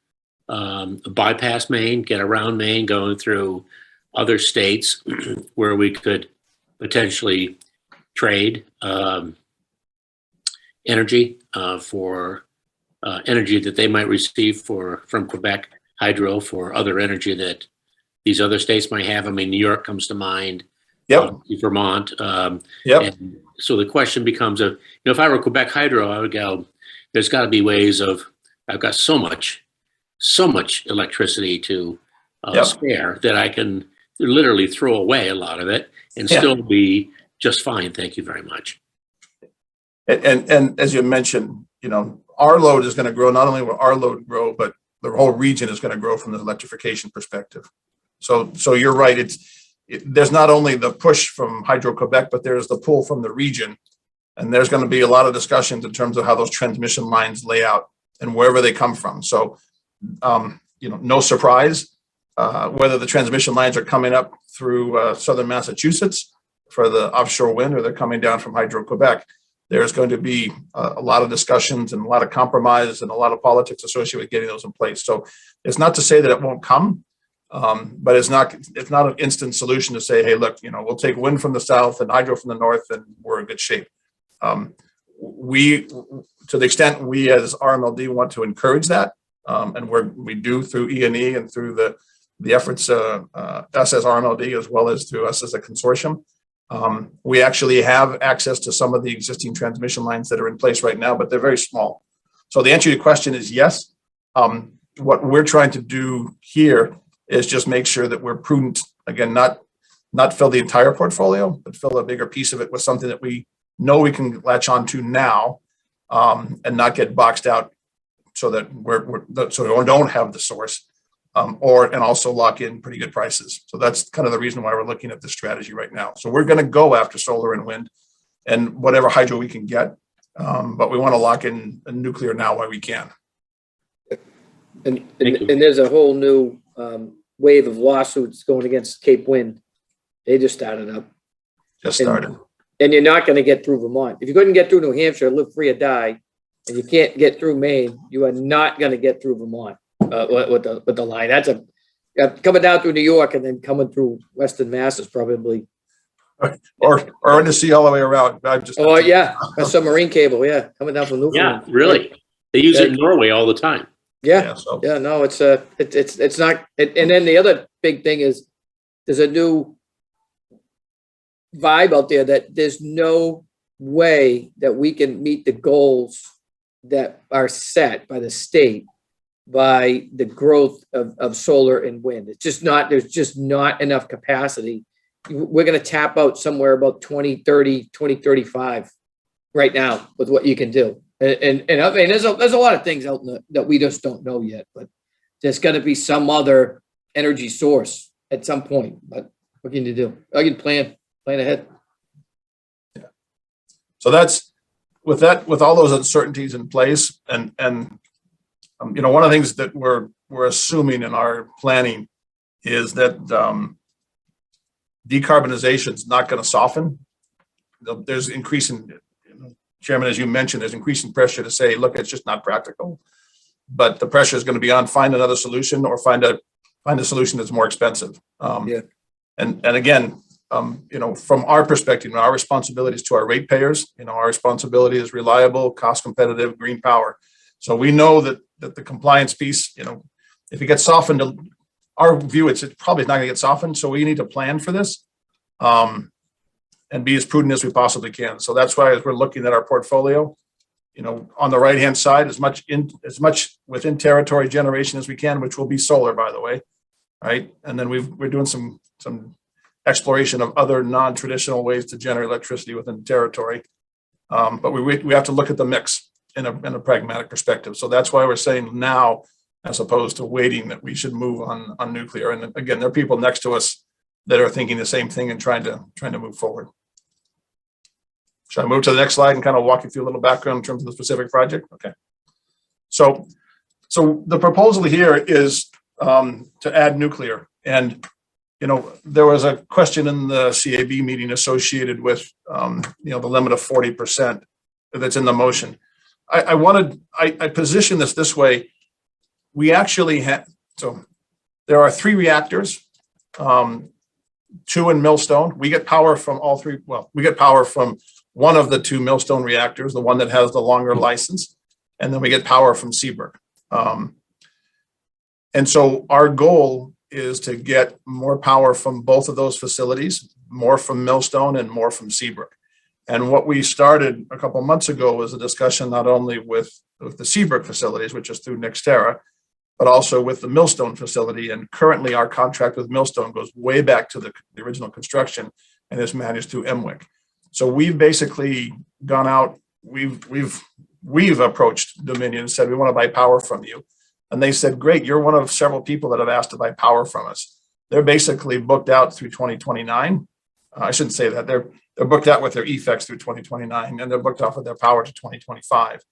bypass Maine, get around Maine, going through other states where we could potentially trade energy for energy that they might receive from Quebec Hydro for other energy that these other states might have? I mean, New York comes to mind. Yep. Vermont. Yep. And so the question becomes if I were Quebec Hydro, I would go, there's got to be ways I've got so much electricity to spare that I can literally throw away a lot of it and still be just fine. Thank you very much. And as you mentioned, our load is going to grow. Not only will our load grow, but the whole region is going to grow from the electrification perspective. So you're right. There's not only the push from Hydro-Quebec, but there's the pull from the region. And there's going to be a lot of discussions in terms of how those transmission lines lay out and wherever they come from. So, no surprise, whether the transmission lines are coming up through southern Massachusetts for the offshore wind or they're coming down from Hydro-Quebec, there's going to be a lot of discussions and a lot of compromise and a lot of politics associated with getting those in place. So it's not to say that it won't come. But it's not an instant solution to say, hey, look, we'll take wind from the south and hydro from the north and we're in good shape. We, to the extent we as RMLD want to encourage that, and we do through E&E and through the efforts, us as RMLD, as well as through us as a consortium. We actually have access to some of the existing transmission lines that are in place right now, but they're very small. So the answer to your question is yes. What we're trying to do here is just make sure that we're prudent, again, not fill the entire portfolio, but fill a bigger piece of it with something that we know we can latch on to now, and not get boxed out so that we don't have the source, and also lock in pretty good prices. So that's kind of the reason why we're looking at this strategy right now. So we're going to go after solar and wind and whatever hydro we can get, but we want to lock in nuclear now while we can. And there's a whole new wave of lawsuits going against Cape Wind. They just started up. And you're not going to get through Vermont. If you couldn't get through New Hampshire, live free or die, and you can't get through Maine, you are not going to get through Vermont with the line. That's coming down through New York and then coming through Western Mass is probably. Or in the sea all the way around. That's a submarine cable. Yeah, coming down from Newfoundland. Yeah, really. They use it in Norway all the time. No, it's not. And then the other big thing is there's a new vibe out there that there's no way that we can meet the goals that are set by the state by the growth of solar and wind. It's just not, there's just not enough capacity. We're going to tap out somewhere about 2030, 2035 right now with what you can do. And I mean, there's a lot of things out that we just don't know yet, but there's got to be some other energy source at some point. But what can you do? I can plan ahead. Yeah. So that's with all those uncertainties in place, and you know, one of the things that we're assuming in our planning is that decarbonization is not going to soften. There's increasing, Chairman, as you mentioned, there's increasing pressure to say, look, it's just not practical. But the pressure is going to be on find another solution or find a solution that's more expensive. Yeah. And again, you know, from our perspective, our responsibility is to our ratepayers. You know, our responsibility is reliable, cost competitive, green power. So we know that the compliance piece, you know, if it gets softened, our view, it's probably not going to get softened. So we need to plan for this and be as prudent as we possibly can. So that's why as we're looking at our portfolio, you know, on the right-hand side, as much within territory generation as we can, which will be solar, by the way, right? And then we're doing some exploration of other non-traditional ways to generate electricity within territory. But we have to look at the mix in a pragmatic perspective. So that's why we're saying now, as opposed to waiting, that we should move on nuclear. And again, there are people next to us that are thinking the same thing and trying to move forward. Should I move to the next slide and kind of walk you through a little background in terms of the specific project? Okay. So the proposal here is to add nuclear. And, you know, there was a question in the CAB meeting associated with, you know, the limit of 40% that's in the motion. I position this way. We actually have, so there are 3 reactors, 2 in Millstone. We get power from all 3. Well, we get power from one of the 2 Millstone reactors, the one that has the longer license, and then we get power from Seabrook. And so our goal is to get more power from both of those facilities, more from Millstone and more from Seabrook. And what we started a couple of months ago was a discussion not only with the Seabrook facilities, which is through NextEra, but also with the Millstone facility. And currently our contract with Millstone goes way back to the original construction and is managed through MWIC. So we've basically gone out, we've approached Dominion and said, we want to buy power from you. And they said, great, you're one of several people that have asked to buy power from us. They're basically booked out through 2029. I shouldn't say that. They're booked out with their effects through 2029, and they're booked off with their power to 2025.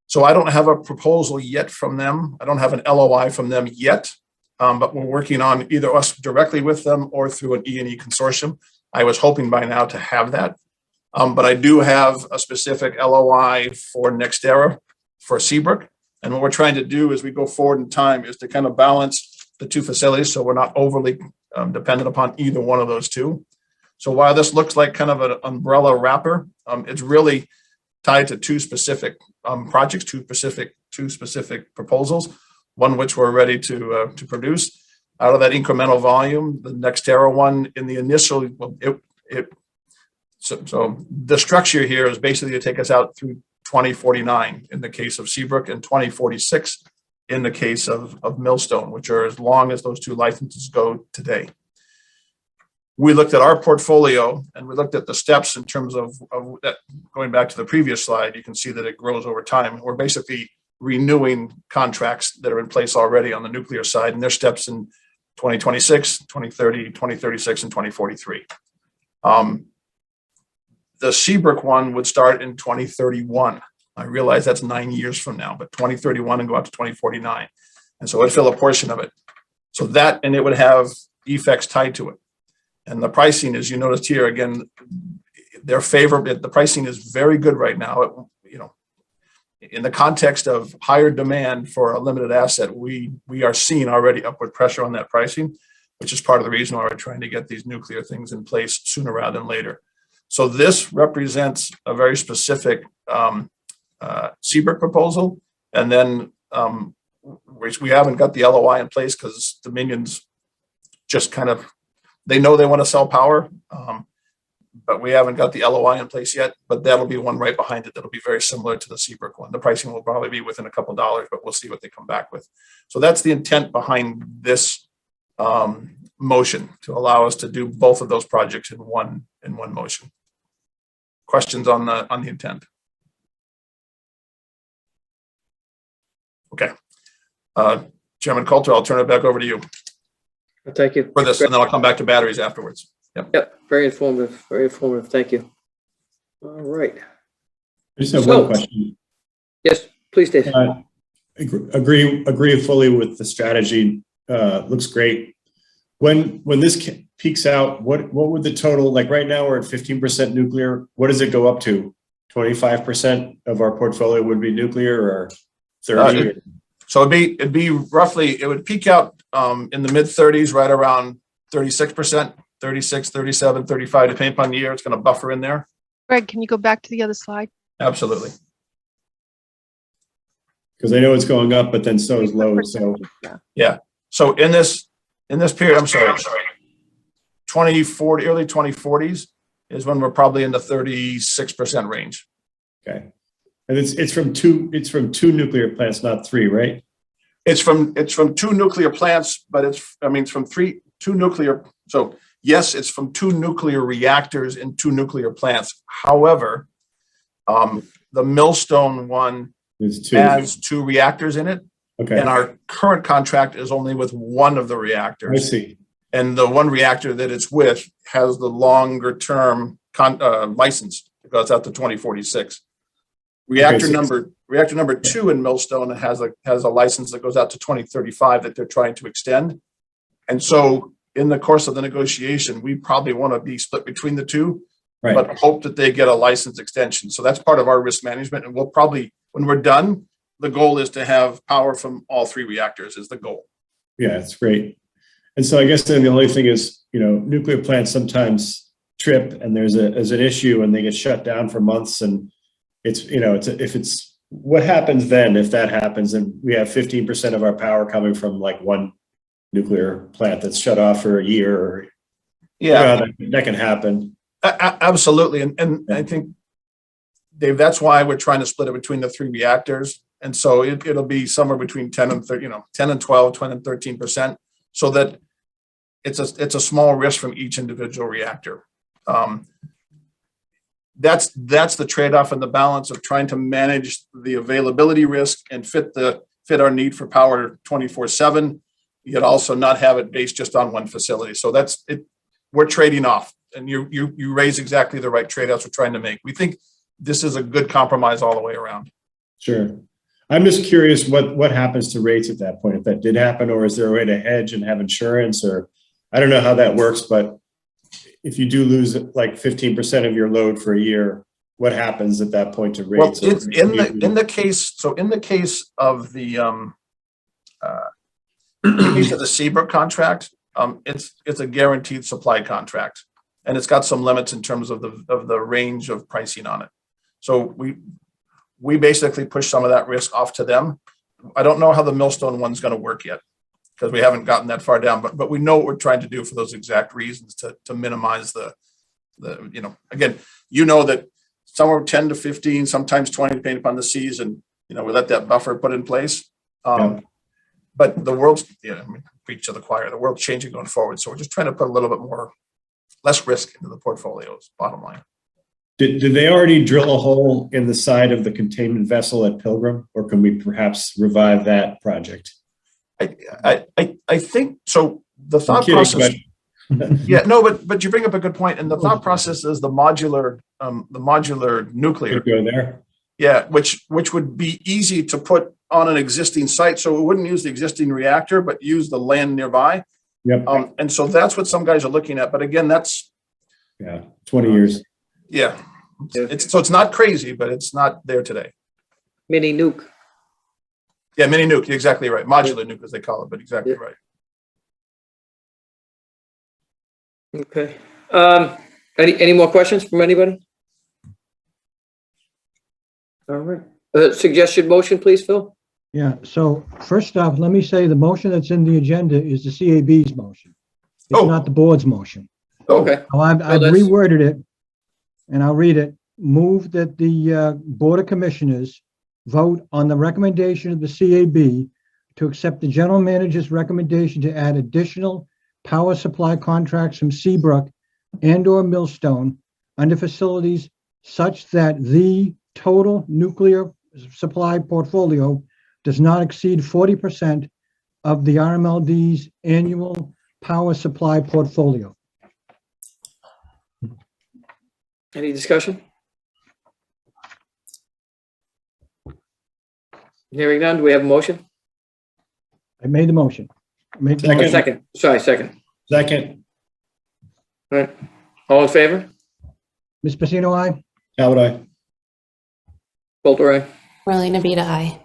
So I don't have a proposal yet from them. I don't have an LOI from them yet, but we're working on either us directly with them or through an E&E consortium. I was hoping by now to have that. But I do have a specific LOI for NextEra for Seabrook. And what we're trying to do as we go forward in time is to kind of balance the 2 facilities so we're not overly dependent upon either one of those 2. So while this looks like kind of an umbrella wrapper, it's really tied to 2 specific projects, 2 specific proposals, one which we're ready to produce. Out of that incremental volume, the NextEra one in the initial, so the structure here is basically to take us out through 2049 in the case of Seabrook and 2046 in the case of Millstone, which are as long as those 2 licenses go today. We looked at our portfolio and we looked at the steps in terms of that. Going back to the previous slide, you can see that it grows over time. We're basically renewing contracts that are in place already on the nuclear side, and their steps in 2026, 2030, 2036, and 2043. The Seabrook one would start in 2031. I realize that's 9 years from now, but 2031 and go out to 2049. And so it'd fill a portion of it. So that, and it would have effects tied to it. And the pricing, as you noticed here, again, they're favorable. The pricing is very good right now. You know, in the context of higher demand for a limited asset, we are seeing already upward pressure on that pricing, which is part of the reason why we're trying to get these nuclear things in place sooner rather than later. So this represents a very specific Seabrook proposal. And then which we haven't got the LOI in place because Dominion's just kind of, they know they want to sell power, but we haven't got the LOI in place yet, but that'll be one right behind it. That'll be very similar to the Seabrook one. The pricing will probably be within a couple dollars, but we'll see what they come back with. So that's the intent behind this motion, to allow us to do both of those projects in one motion. Questions on the intent? Okay. Chairman Coulter, I'll turn it back over to you Thank you. for this, and then I'll come back to batteries afterwards. Yep, very informative, very informative. Thank you. All right. I just have So- one question. Yes, please, Dave. Agree fully with the strategy. Looks great. When this peaks out, what would the total, like right now we're at 15% nuclear. What does it go up to? 25% of our portfolio would be nuclear, or 30? So it'd be roughly, it would peak out in the mid 30s, right around 36%, 36, 37, 35, depending upon the year. It's going to buffer in there. Greg, can you go back to the other slide? Absolutely. Because I know it's going up, but then so is load. So Yeah. So in this period, I'm sorry, 2040, early 2040s is when we're probably in the 36% range. okay, and it's from two nuclear plants, not three, right? It's from two nuclear plants, but it's from two nuclear. So yes, it's from two nuclear reactors and two nuclear plants. However, the Millstone one has two reactors in it. Okay, And our current contract is only with one of the I reactors. see. And the one reactor that it's with has the longer term license. It goes out to 2046. Reactor number 2 in Millstone has a license that goes out to 2035 that they're trying to extend. And so in the course of the negotiation, we probably want to be split between the two, Right. but hope that they get a license extension. So that's part of our risk management. And we'll probably, when we're done, the goal is to have power from all three reactors is the goal. Yeah, it's great. And so I guess then the only thing is, nuclear plants sometimes trip and there's an issue and they get shut down for months. And what happens then if that happens and we have 15% of our power coming from like one nuclear plant that's shut off for a year? Or, Yeah, that can happen. Absolutely. And I think, Dave, that's why we're trying to split it between the three reactors. And so it'll be somewhere between 10 and 30, 10 and 12, 20 and 13%, so that it's a small risk from each individual reactor. That's the trade-off and the balance of trying to manage the availability risk and fit our need for power 24/7, yet also not have it based just on one facility. So that's it. We're trading off, and you raise exactly the right trade-offs we're trying to make. We think this is a good compromise all the way around. Sure. I'm just curious what happens to rates at that point, if that did happen, or is there a way to hedge and have insurance, or I don't know how that works, but if you do lose like 15% of your load for a year, what happens at that point to rates? Well, in the case of the case of the Seabrook contract, it's a guaranteed supply contract, and it's got some limits in terms of the range of pricing on it. So we basically push some of that risk off to them. I don't know how the Millstone one's going to work yet because we haven't gotten that far down, but we know what we're trying to do for those exact reasons to minimize the again, that somewhere 10 to 15, sometimes 20, depending upon the season, we let that buffer put in place. But the world's, preach to the choir, the world's changing going forward. So we're just trying to put a little bit less risk into the portfolios, bottom line. Did they already drill a hole in the side of the containment vessel at Pilgrim, or can we perhaps revive that project? I think so. The thought process. Yeah, no, but you bring up a good point, and the thought process is the modular nuclear. Go there. Yeah, which would be easy to put on an existing site, so it wouldn't use the existing reactor, but use the land nearby. Yep. And so that's what some guys are looking at. But again, that's 20 years. Yeah. It's not crazy, but it's not there today. Mini nuke. Yeah, mini nuke. You're exactly right. Modular nuke, as they call it, but exactly right. Okay. Any more questions from anybody? All right. Suggested motion, please, Phil. Yeah, so first off, let me say the motion that's in the agenda is the CAB's motion. It's not the board's motion. Okay. I've that's- reworded it and I'll read it, move that the Board of Commissioners vote on the recommendation of the CAB to accept the general manager's recommendation to add additional power supply contracts from Seabrook and/or Millstone under facilities such that the total nuclear supply portfolio does not exceed 40% of the RMLD's annual power supply portfolio. Any discussion? Hearing none, do we have a motion? I made the motion. Second. Sorry, second. Second. All right. All in favor? Ms. Pacino, aye? How would I? Coulter, aye. Marlena Beta, I.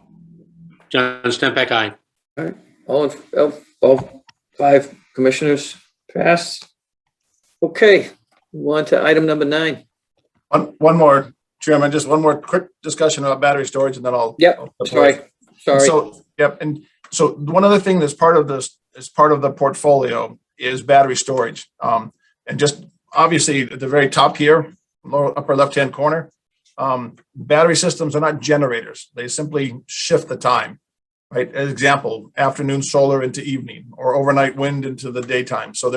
John Stempak, aye. All right. All 5 commissioners pass. Okay, move on to item number 9. One more, Chairman, just one more quick discussion about battery storage, and then I'll. Yep, sorry. So, yep, and so one other thing that's part of this, as part of the portfolio, is battery storage. And just obviously at the very top here, lower upper left-hand corner, battery systems are not generators. They simply shift the time, right? As example, afternoon solar into evening, or overnight wind into the daytime. So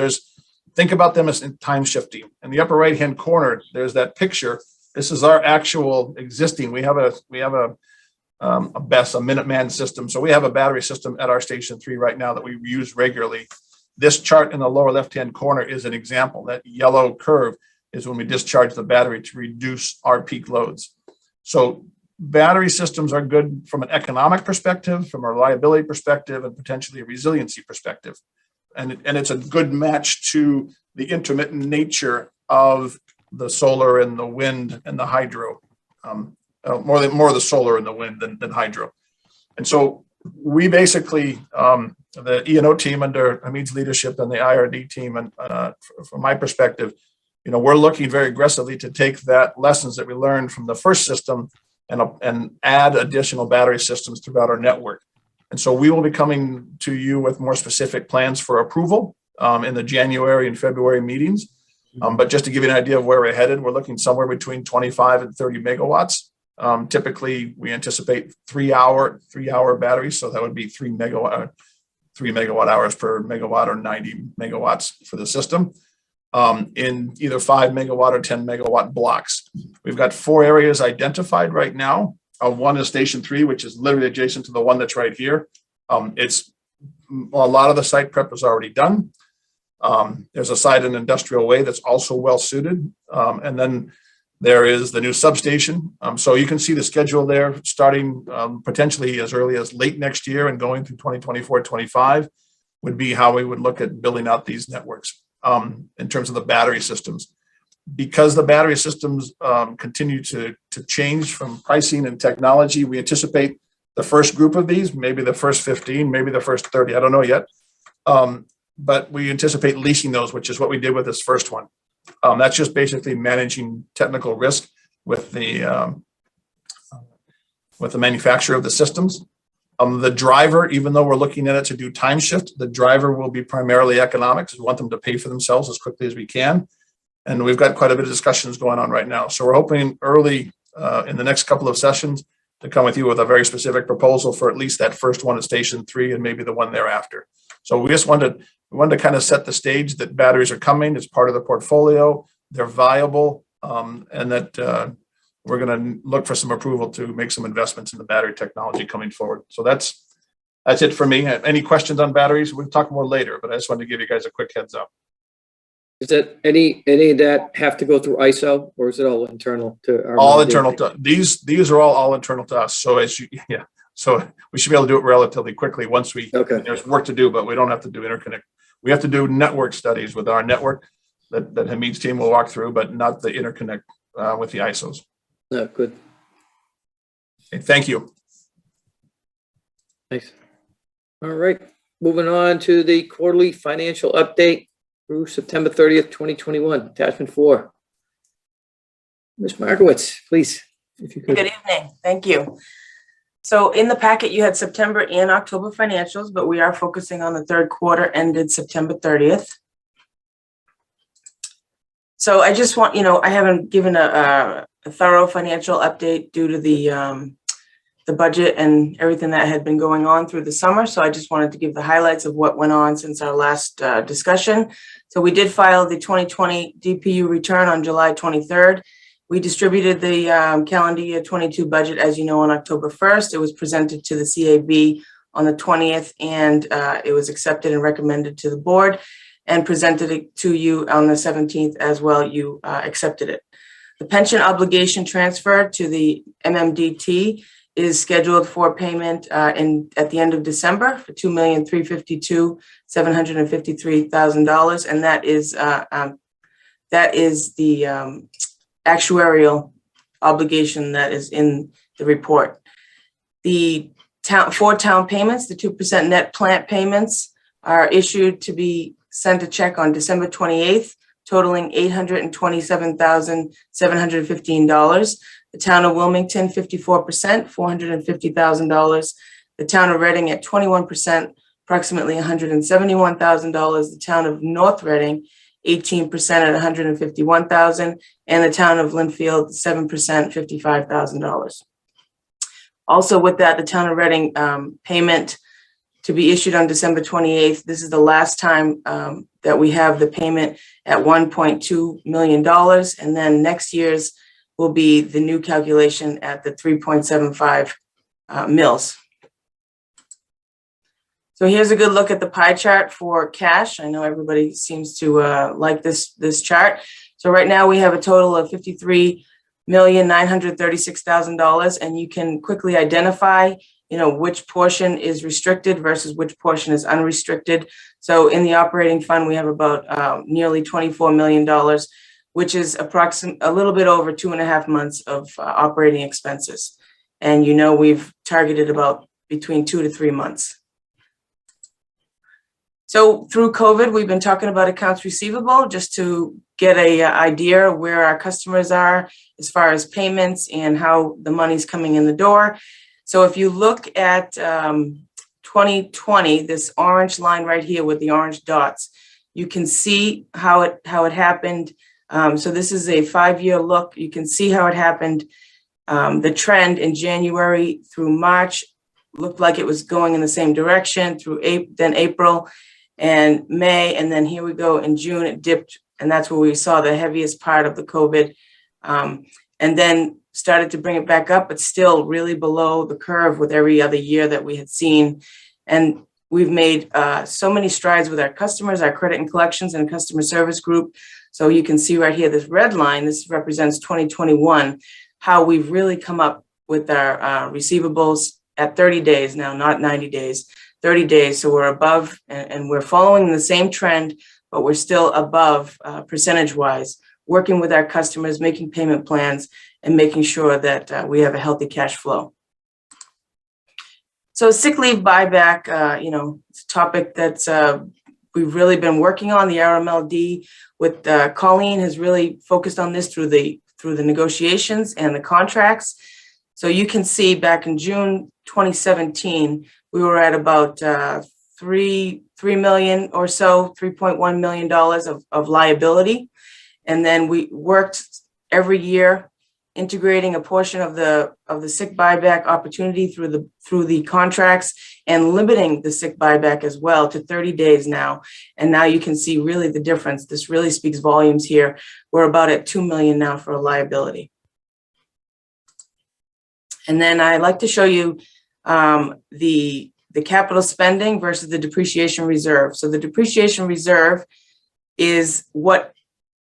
think about them as time shifting. In the upper right-hand corner, there's that picture. This is our actual existing. We have a BESS, a Minuteman system. So we have a battery system at our Station 3 right now that we use regularly. This chart in the lower left-hand corner is an example. That yellow curve is when we discharge the battery to reduce our peak loads. So battery systems are good from an economic perspective, from a reliability perspective, and potentially a resiliency perspective. And it's a good match to the intermittent nature of the solar and the wind and the hydro. More the solar and the wind than hydro. And so we basically, the E&O team under Hamid's leadership and the IRD team, and from my perspective, we're looking very aggressively to take that lessons that we learned from the first system and add additional battery systems throughout our network. And so we will be coming to you with more specific plans for approval in the January and February meetings. But just to give you an idea of where we're headed, we're looking somewhere between 25 and 30 megawatts. Typically, we anticipate 3-hour batteries, so that would be 3 megawatt hours per megawatt, or 90 megawatts for the system, in either 5 megawatt or 10 megawatt blocks. We've got 4 areas identified right now. One is Station 3, which is literally adjacent to the one that's right here. It's a lot of the site prep is already done. There's a site in Industrial Way that's also well suited, and then there is the new substation. So you can see the schedule there, starting potentially as early as late next year and going through 2024-25 would be how we would look at building out these networks in terms of the battery systems. Because the battery systems continue to change from pricing and technology, we anticipate the first group of these, maybe the first 15, maybe the first 30, I don't know yet. But we anticipate leasing those, which is what we did with this first one. That's just basically managing technical risk with the manufacturer of the systems. The driver, even though we're looking at it to do time shift, the driver will be primarily economics. We want them to pay for themselves as quickly as we can. And we've got quite a bit of discussions going on right now. So we're hoping early in the next couple of sessions to come with you with a very specific proposal for at least that first one at Station 3 and maybe the one thereafter. So we just wanted to kind of set the stage that batteries are coming. It's part of the portfolio. They're viable, and that we're going to look for some approval to make some investments in the battery technology coming forward. So that's it for me. Any questions on batteries? We'll talk more later, but I just wanted to give you guys a quick heads up. Is that any of that have to go through ISO, or is it all internal to our? All internal to these are all internal to us. So so we should be able to do it relatively quickly once there's work to do, but we don't have to do interconnect. We have to do network studies with our network that Hamid's team will walk through, but not the interconnect with the ISOs. No, good. Okay, thank you. Thanks. All right, moving on to the quarterly financial update through September 30th, 2021, attachment 4. Ms. Markowitz, please, if you could. Good evening. Thank you. So in the packet, you had September and October financials, but we are focusing on the third quarter ended September 30th. So I just want, I haven't given a thorough financial update due to the budget and everything that had been going on through the summer. So I just wanted to give the highlights of what went on since our last discussion. So we did file the 2020 DPU return on July 23rd. We distributed the calendar year 22 budget, as you know, on October 1st. It was presented to the CAB on the 20th, and it was accepted and recommended to the board and presented it to you on the 17th as well. You accepted it. The pension obligation transfer to the MMDT is scheduled for payment at the end of December for $2,352,753,000, and that is the actuarial obligation that is in the report. The four town payments, the 2% net plant payments, are issued to be sent a check on December 28th, totaling $827,715. The town of Wilmington, 54%, $450,000. The town of Reading at 21%, approximately $171,000. The town of North Reading, 18% at $151,000, and the town of Linfield, 7%, $55,000. Also with that, the town of Reading payment to be issued on December 28th. This is the last time that we have the payment at $1.2 million, and then next year's will be the new calculation at the 3.75 mils. So here's a good look at the pie chart for cash. I know everybody seems to like this chart. So right now we have a total of $53,936,000, and you can quickly identify, which portion is restricted versus which portion is unrestricted. So in the operating fund, we have about nearly $24 million, which is approximately a little bit over 2.5 months of operating expenses. And we've targeted about between 2 to 3 months. So through COVID, we've been talking about accounts receivable just to get an idea of where our customers are as far as payments and how the money's coming in the door. So if you look at 2020, this orange line right here with the orange dots, you can see how it happened. So this is a 5-year look. You can see how it happened. The trend in January through March looked like it was going in the same direction through then April and May, and then here we go in June, it dipped, and that's where we saw the heaviest part of the COVID, and then started to bring it back up, but still really below the curve with every other year that we had seen. And we've made so many strides with our customers, our credit and collections and customer service group. So you can see right here, this red line, this represents 2021, how we've really come up with our receivables at 30 days now, not 90 days. 30 days, so we're above, and we're following the same trend, but we're still above percentage-wise, working with our customers, making payment plans, and making sure that we have a healthy cash flow. So sick leave buyback, it's a topic that's we've really been working on. The RMLD with Colleen has really focused on this through the negotiations and the contracts. So you can see back in June 2017, we were at about $3 million or so, $3.1 million of liability. And then we worked every year integrating a portion of the sick buyback opportunity through the contracts and limiting the sick buyback as well to 30 days now. And now you can see really the difference. This really speaks volumes here. We're about at $2 million now for a liability. And then I'd like to show you the capital spending versus the depreciation reserve. So the depreciation reserve is what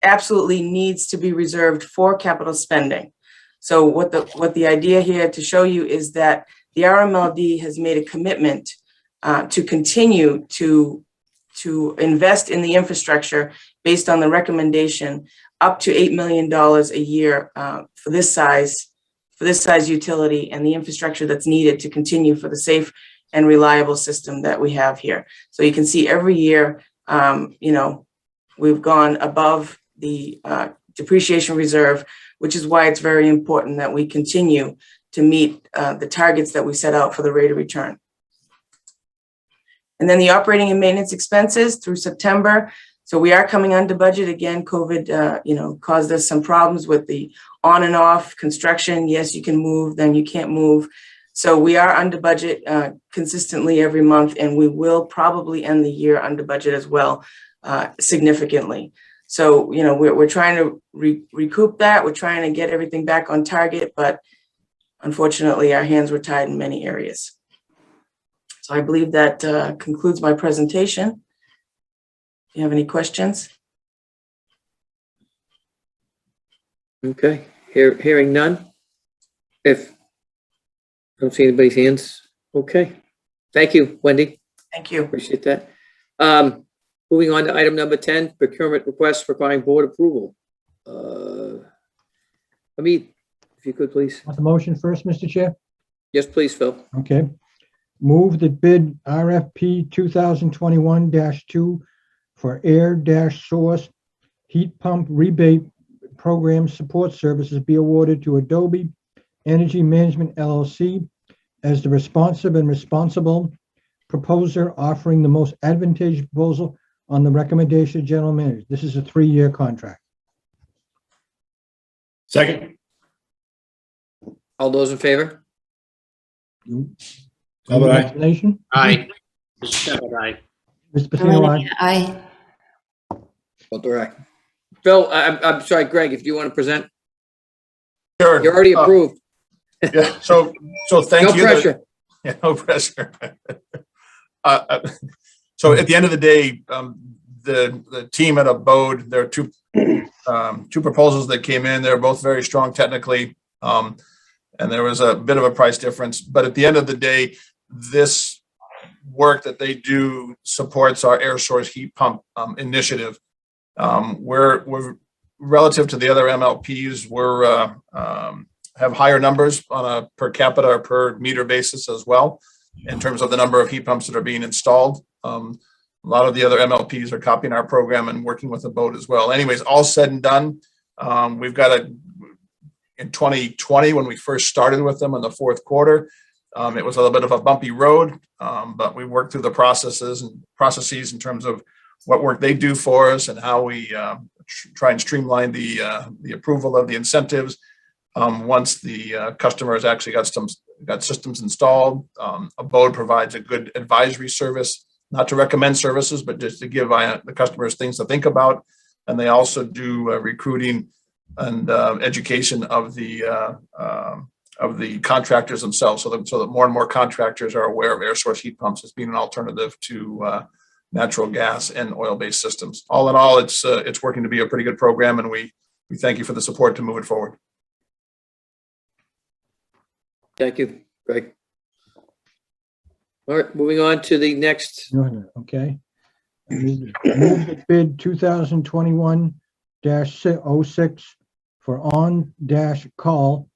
absolutely needs to be reserved for capital spending. So what the idea here to show you is that the RMLD has made a commitment to continue to invest in the infrastructure based on the recommendation up to $8 million a year for this size utility and the infrastructure that's needed to continue for the safe and reliable system that we have here. So you can see every year, we've gone above the depreciation reserve, which is why it's very important that we continue to meet the targets that we set out for the rate of return. And then the operating and maintenance expenses through September. So we are coming under budget again. COVID, caused us some problems with the on and off construction. Yes, you can move, then you can't move. So we are under budget consistently every month, and we will probably end the year under budget as well, significantly. So, we're trying to recoup that. We're trying to get everything back on target, but unfortunately, our hands were tied in many areas. So I believe that concludes my presentation. Do you have any questions? Okay, hearing none. If don't see anybody's hands, okay. Thank you, Wendy. Thank you. Appreciate that. Moving on to item number 10, procurement requests requiring board approval. Amit, if you could, please. Want the motion first, Mr. Chair? Yes, please, Phil. Okay. Move that bid RFP 2021-2 for air-source heat pump rebate program support services be awarded to Adobe Energy Management LLC as the responsive and responsible proposer, offering the most advantageous proposal on the recommendation of general manager. This is a 3-year contract. Second. All those in favor? Talbot, aye. Explanation? Aye. Mr. Shepherd, aye. Mr. Pacino, Marlena aye. Beta, aye. Both are aye. Phil, I'm sorry, Greg, if you want to present, Sure. you're already approved. Yeah, so thank No you. pressure. Yeah, no pressure. So at the end of the day, the team at Abode, there are two proposals that came in. They're both very strong technically, and there was a bit of a price difference. But at the end of the day, this work that they do supports our air source heat pump initiative. We're relative to the other MLPs, we're have higher numbers on a per capita or per meter basis as well, in terms of the number of heat pumps that are being installed. A lot of the other MLPs are copying our program and working with the boat as well. Anyways, all said and done, we've got in 2020, when we first started with them in the fourth quarter, it was a little bit of a bumpy road, but we worked through the processes in terms of what work they do for us and how we try and streamline the approval of the incentives. Once the customer has actually got systems installed, Abode provides a good advisory service, not to recommend services, but just to give the customers things to think about. And they also do recruiting and education of the contractors themselves, so that more and more contractors are aware of air source heat pumps as being an alternative to natural gas and oil-based systems. All in all, it's working to be a pretty good program, and we thank you for the support to move it forward. Thank you, Greg. All right, moving on to the next. Okay. Move that bid 2021-06 for on-call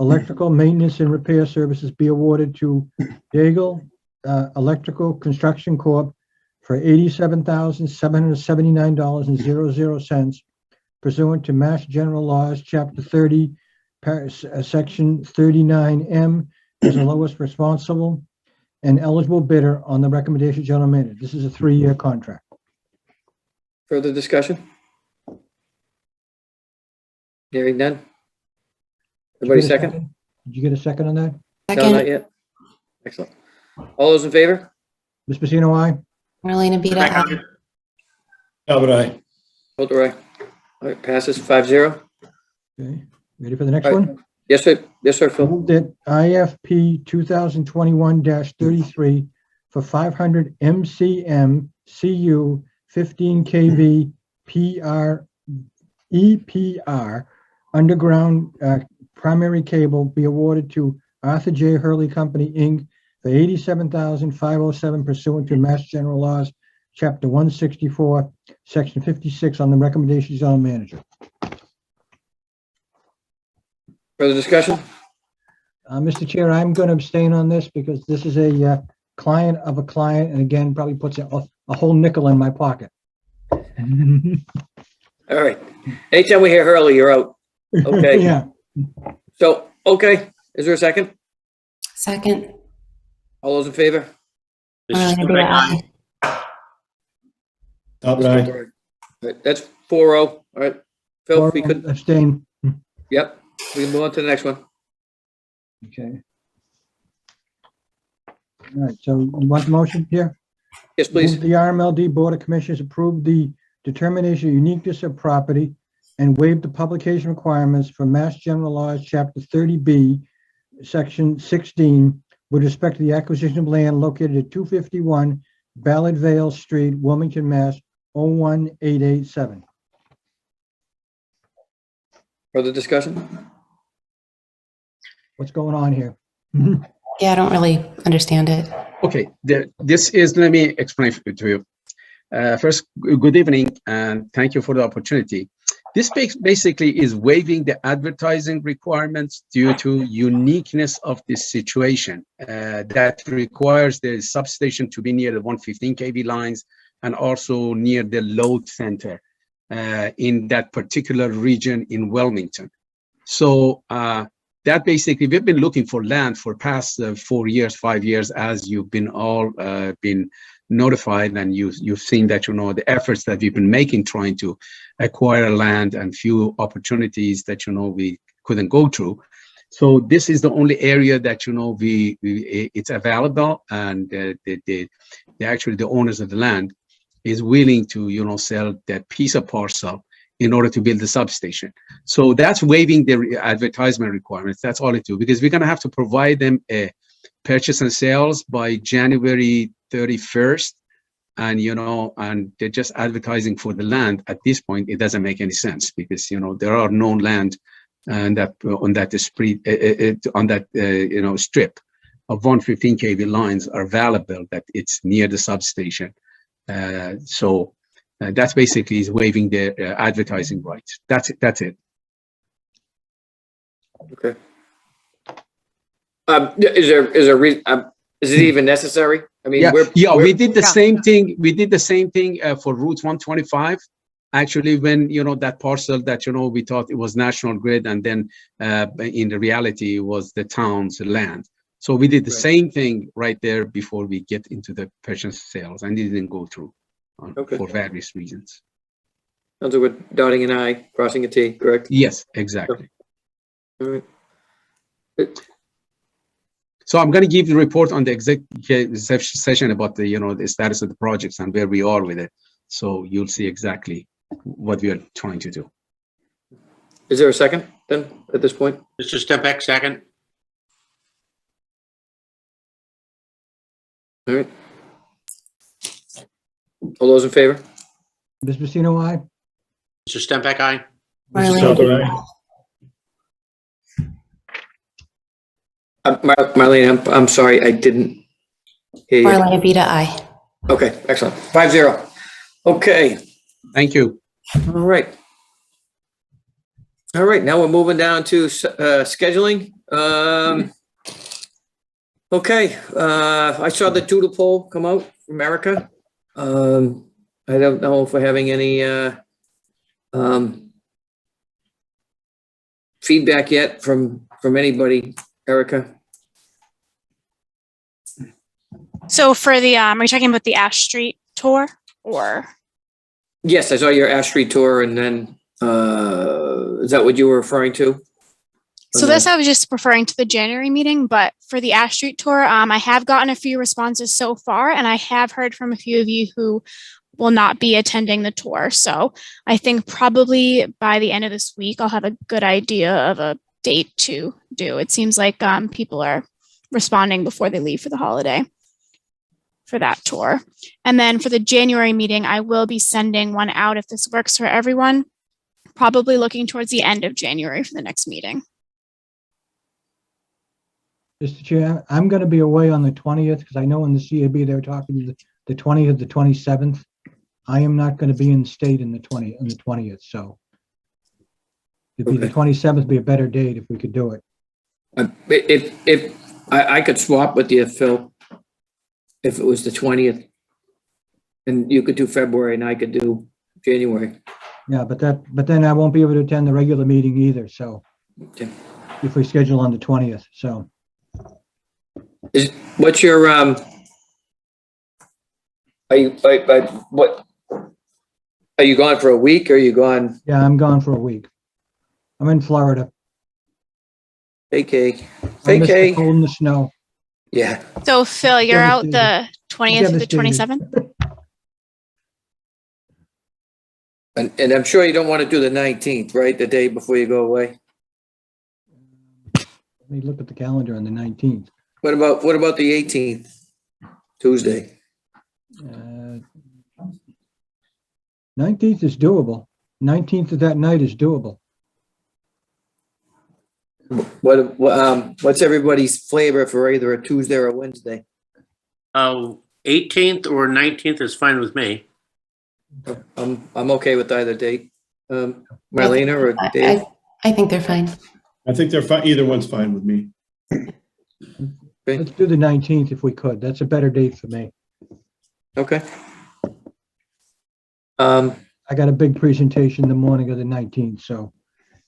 electrical maintenance and repair services be awarded to Daigle Electrical Construction Corp. for $87,779.00 pursuant to Mass General Laws, Chapter 30, Section 39M, as the lowest responsible and eligible bidder on the recommendation of general manager. This is a 3-year contract. Further discussion? Hearing none. Everybody second? Did you get a second on that? No, Second, not yet. Excellent. All those in favor? Ms. Pacino, aye? Marlena Beta, aye. Talbot, aye. Both are aye. All right, passes 5-0. Okay, ready for the next All right. one? Yes, sir. Yes, sir, Phil. Move that IFP 2021-33 for 500 MCM CU 15 kV EPR underground primary cable be awarded to Arthur J. Hurley Company, Inc. for $87,507 pursuant to Mass General Laws, Chapter 164, Section 56, on the recommendation of the general manager. Further discussion? Mr. Chair, I'm going to abstain on this because this is a client of a client, and again, probably puts a whole nickel in my pocket. All right. Anytime we hear Hurley, you're out. Okay. Yeah. So, okay. Is there a second? Second, All those in favor? Mr. Marlena Beta, Shepherd, aye. aye. Talbot, aye. right, that's 4-0. All right. Phil, if you could, Abstain. yep, we can move on to the next one. Okay. All right, so you want the motion here? Yes, please. Move the RMLD Board of Commissioners approve the determination of uniqueness of property and waive the publication requirements for Mass General Laws, Chapter 30B, Section 16, with respect to the acquisition of land located at 251 Ballard Vale Street, Wilmington, Mass. 01887. Further discussion? What's going on here? Yeah, I don't really understand it. Okay, this is, let me explain to you. First, good evening, and thank you for the opportunity. This basically is waiving the advertising requirements due to uniqueness of this situation that requires the substation to be near the 115 kV lines and also near the load center in that particular region in Wilmington. So that basically, we've been looking for land for past 4 years, 5 years, as you've been all been notified, and you've seen that, you know, the efforts that we've been making trying to acquire land and few opportunities that, you know, we couldn't go through. So this is the only area that, you know, it's available, and actually the owners of the land is willing to, you know, sell that piece of parcel in order to build the substation. So that's waiving the advertisement requirements. That's all it do, because we're going to have to provide them a purchase and sales by January 31st. And, you know, and they're just advertising for the land. At this point, it doesn't make any sense, because, you know, there are known land and that on that street, you know, strip of 115 kV lines are available, that it's near the substation. So that's basically is waiving the advertising rights. That's it. Okay. Is it even necessary? I mean, we did the same thing. We did the same thing for Route 125. Actually, when, you know, that parcel that, you know, we thought it was National Grid, and then in the reality it was the town's land. So we did the same thing right there before we get into the purchase sales, and it didn't go through for various reasons. Sounds like we're dotting an I, crossing a T, correct? Yes, exactly. All right. So I'm going to give the report on the executive session about the, you know, the status of the projects and where we are with it. So you'll see exactly what we are trying to do. Is there a second then at this point? Mr. Stempak, second. All right. All those in favor? Ms. Pacino, aye. Mr. Stempak, aye. Marlene, I'm sorry, I didn't hear you. Marlena Beta, aye. Okay, excellent. 5-0. Okay. Thank you. All right. All right, now we're moving down to scheduling. Okay, I saw the doodle poll come out from Erica. I don't know if we're having any feedback yet from anybody, Erica. So for the, are you talking about the Ash Street tour or? Yes, I saw your Ash Street tour, and then is that what you were referring to? So this, I was just referring to the January meeting, but for the Ash Street tour, I have gotten a few responses so far, and I have heard from a few of you who will not be attending the tour. So I think probably by the end of this week, I'll have a good idea of a date to do. It seems like people are responding before they leave for the holiday for that tour. And then for the January meeting, I will be sending one out if this works for everyone, probably looking towards the end of January for the next meeting. Mr. Chair, I'm going to be away on the 20th, because I know in the CAB they were talking the 20th, the 27th. I am not going to be in the state on the 20th, so it'd be the 27th be a better date if we could do it. If I could swap with you, Phil, if it was the 20th, and you could do February and I could do January. Yeah, but then I won't be able to attend the regular meeting either. So okay. If we schedule on the 20th, so. What's your what Are you gone for a week or are you gone Yeah, I'm gone for a week. I'm in Florida. vacay? I miss the Vacay. cold and the snow. Yeah. So Phil, you're out the Devastated. 20th to the Devastated. 27th? And I'm sure you don't want to do the 19th, right? The day before you go away. Let me look at the calendar on the 19th. What about the 18th? Tuesday. 19th is doable. 19th of that night is doable. What's everybody's flavor for either a Tuesday or a Wednesday? 18th or 19th is fine with me. I'm okay with either date. Marlena or Dave? I think they're fine. I think they're fine. Either one's fine with me. Let's do the 19th if we could. That's a better date for me. Okay. I got a big presentation the morning of the 19th, so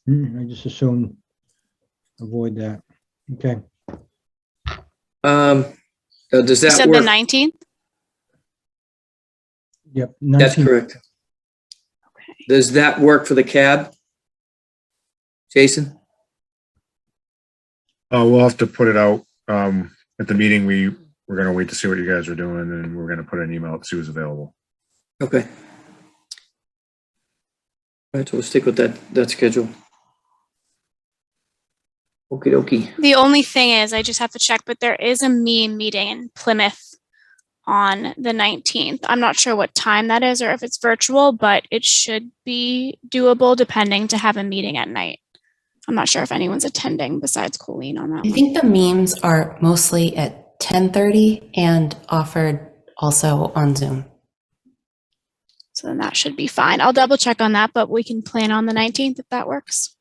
I just assume avoid that. Okay. Does You that said work? the 19th? Yep. That's 19th. correct. Does that work for the cab? Jason? We'll have to put it out at the meeting. We're going to wait to see what you guys are doing, and we're going to put an email to see who's available. Okay. All right, so we'll stick with that schedule. Okie dokie. The only thing is, I just have to check, but there is a meme meeting in Plymouth on the 19th. I'm not sure what time that is or if it's virtual, but it should be doable depending to have a meeting at night. I'm not sure if anyone's attending besides Colleen on that I one. think the memes are mostly at 10:30 and offered also on Zoom. So then that should be fine. I'll double check on that, but we can plan on the 19th if that works.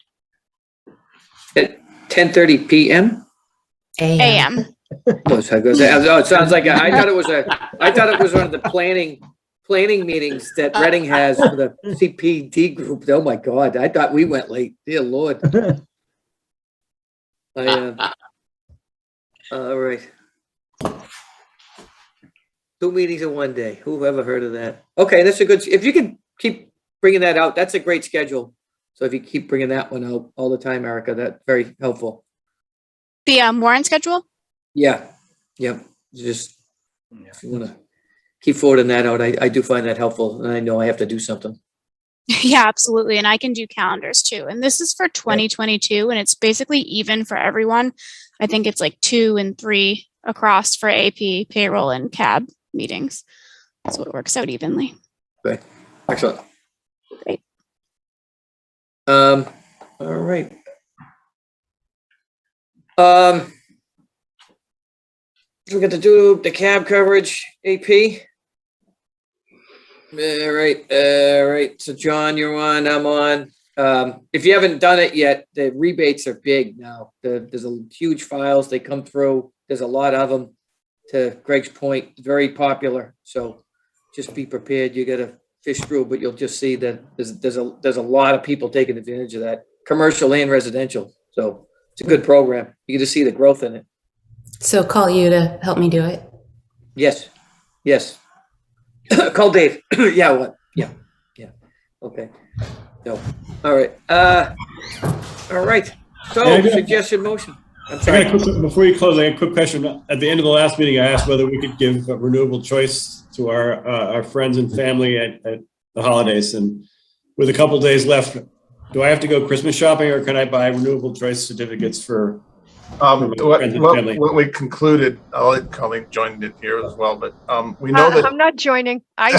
At 10:30 p.m. AM. Oh, it sounds like I thought it was one of the planning meetings that Reading has for the CPD group. Oh my God, I thought we went late. Dear Lord. All right. 2 meetings in one day. Who ever heard of that? Okay, that's a good. If you can keep bringing that out, that's a great schedule. So if you keep bringing that one out all the time, Erica, that's very helpful. The Warren schedule? Yeah. Yep. Just if you want to keep forwarding that out, I do find that helpful, and I know I have to do something. Yeah, absolutely. And I can do calendars too. And this is for 2022, and it's basically even for everyone. I think it's like 2 and 3 across for AP, payroll, and CAB meetings. So it works out evenly. Okay. Excellent. Great. All right. We got to do the cab coverage, AP. All right. So John, you're on, I'm on. If you haven't done it yet, the rebates are big now. There's a huge files, they come through. There's a lot of them. To Greg's point, very popular. So just be prepared. You got to fish through, but you'll just see that there's a lot of people taking advantage of that, commercial and residential. So it's a good program. You get to see the growth in it. So call you to help me do it? Yes. Call Dave. Yeah, what? Yeah. Okay. No. All right. All right. So suggestion motion. I'm sorry. Before you close, I got a quick question. At the end of the last meeting, I asked whether we could give a renewable choice to our friends and family at the holidays. And with a couple days left, do I have to go Christmas shopping, or can I buy renewable choice certificates for friends and family? What we concluded, I'll let Colleen join it here as well, but we know that I'm not joining. I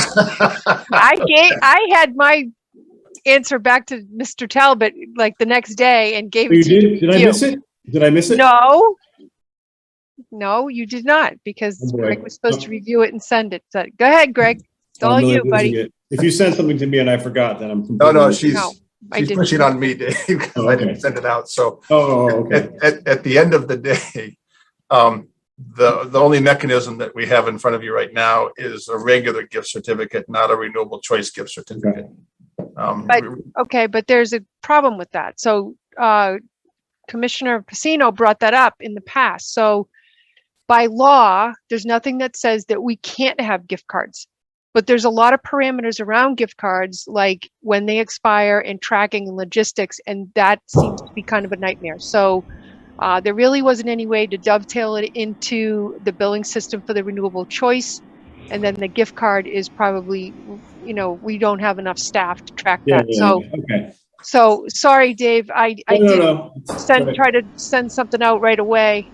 had my answer back to Mr. Talbot like the next day and gave it to you. Did I miss it? Did I miss it? No, you did not, because Greg was supposed to review it and send it. So go ahead, Greg. It's all you, buddy. If you sent something to me and I forgot, then I'm no, she's didn't. pushing on me, Dave, because I didn't send it out. So okay. At the end of the day, the only mechanism that we have in front of you right now is a regular gift certificate, not a renewable choice gift certificate. But there's a problem with that. So Commissioner Pacino brought that up in the past. So by law, there's nothing that says that we can't have gift cards. But there's a lot of parameters around gift cards, like when they expire and tracking and logistics, and that seems to be kind of a nightmare. So there really wasn't any way to dovetail it into the billing system for the renewable choice. And then the gift card is probably, you know, we don't have enough staff to track that. Okay. So sorry, Dave, I No. try to send something out right away.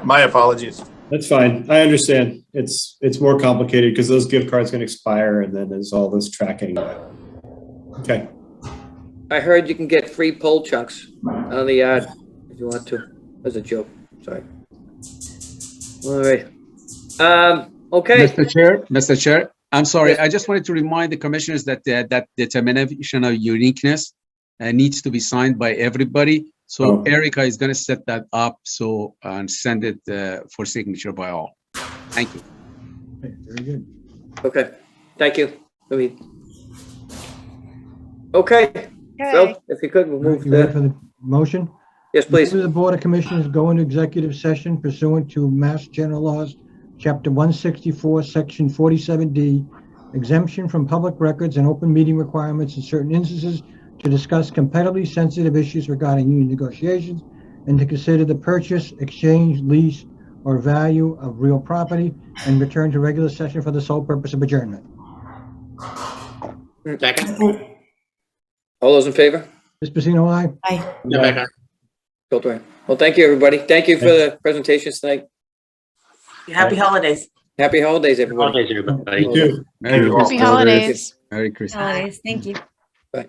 My apologies. That's fine. I understand. It's more complicated because those gift cards can expire and then there's all this tracking. Okay. I heard you can get free pole chunks on the yard if you want to. As a joke. Sorry. All right. Okay. Mr. Chair, I'm sorry. Yes. I just wanted to remind the commissioners that that determination of uniqueness needs to be signed by everybody. So Erica is going to set that up and send it for signature by all. Thank you. Okay, very good. Okay. Thank you. Okay. Phil, if you could, we'll move You ready for to. the motion? Yes, please. The Board of Commissioners go into executive session pursuant to Mass General Laws, Chapter 164, Section 47D, exemption from public records and open meeting requirements in certain instances, to discuss competitively sensitive issues regarding union negotiations and to consider the purchase, exchange, lease, or value of real property, and return to regular session for the sole purpose of adjournment. Second. All those in favor? Ms. Pacino, aye? Aye. Rebecca. Bill Durant. Well, thank you, everybody. Thank you for the presentations tonight. Happy holidays. Happy holidays, everybody. Holidays, everybody. You too. Thank you. Happy holidays. Merry Christmas. Holidays. Thank you. Bye.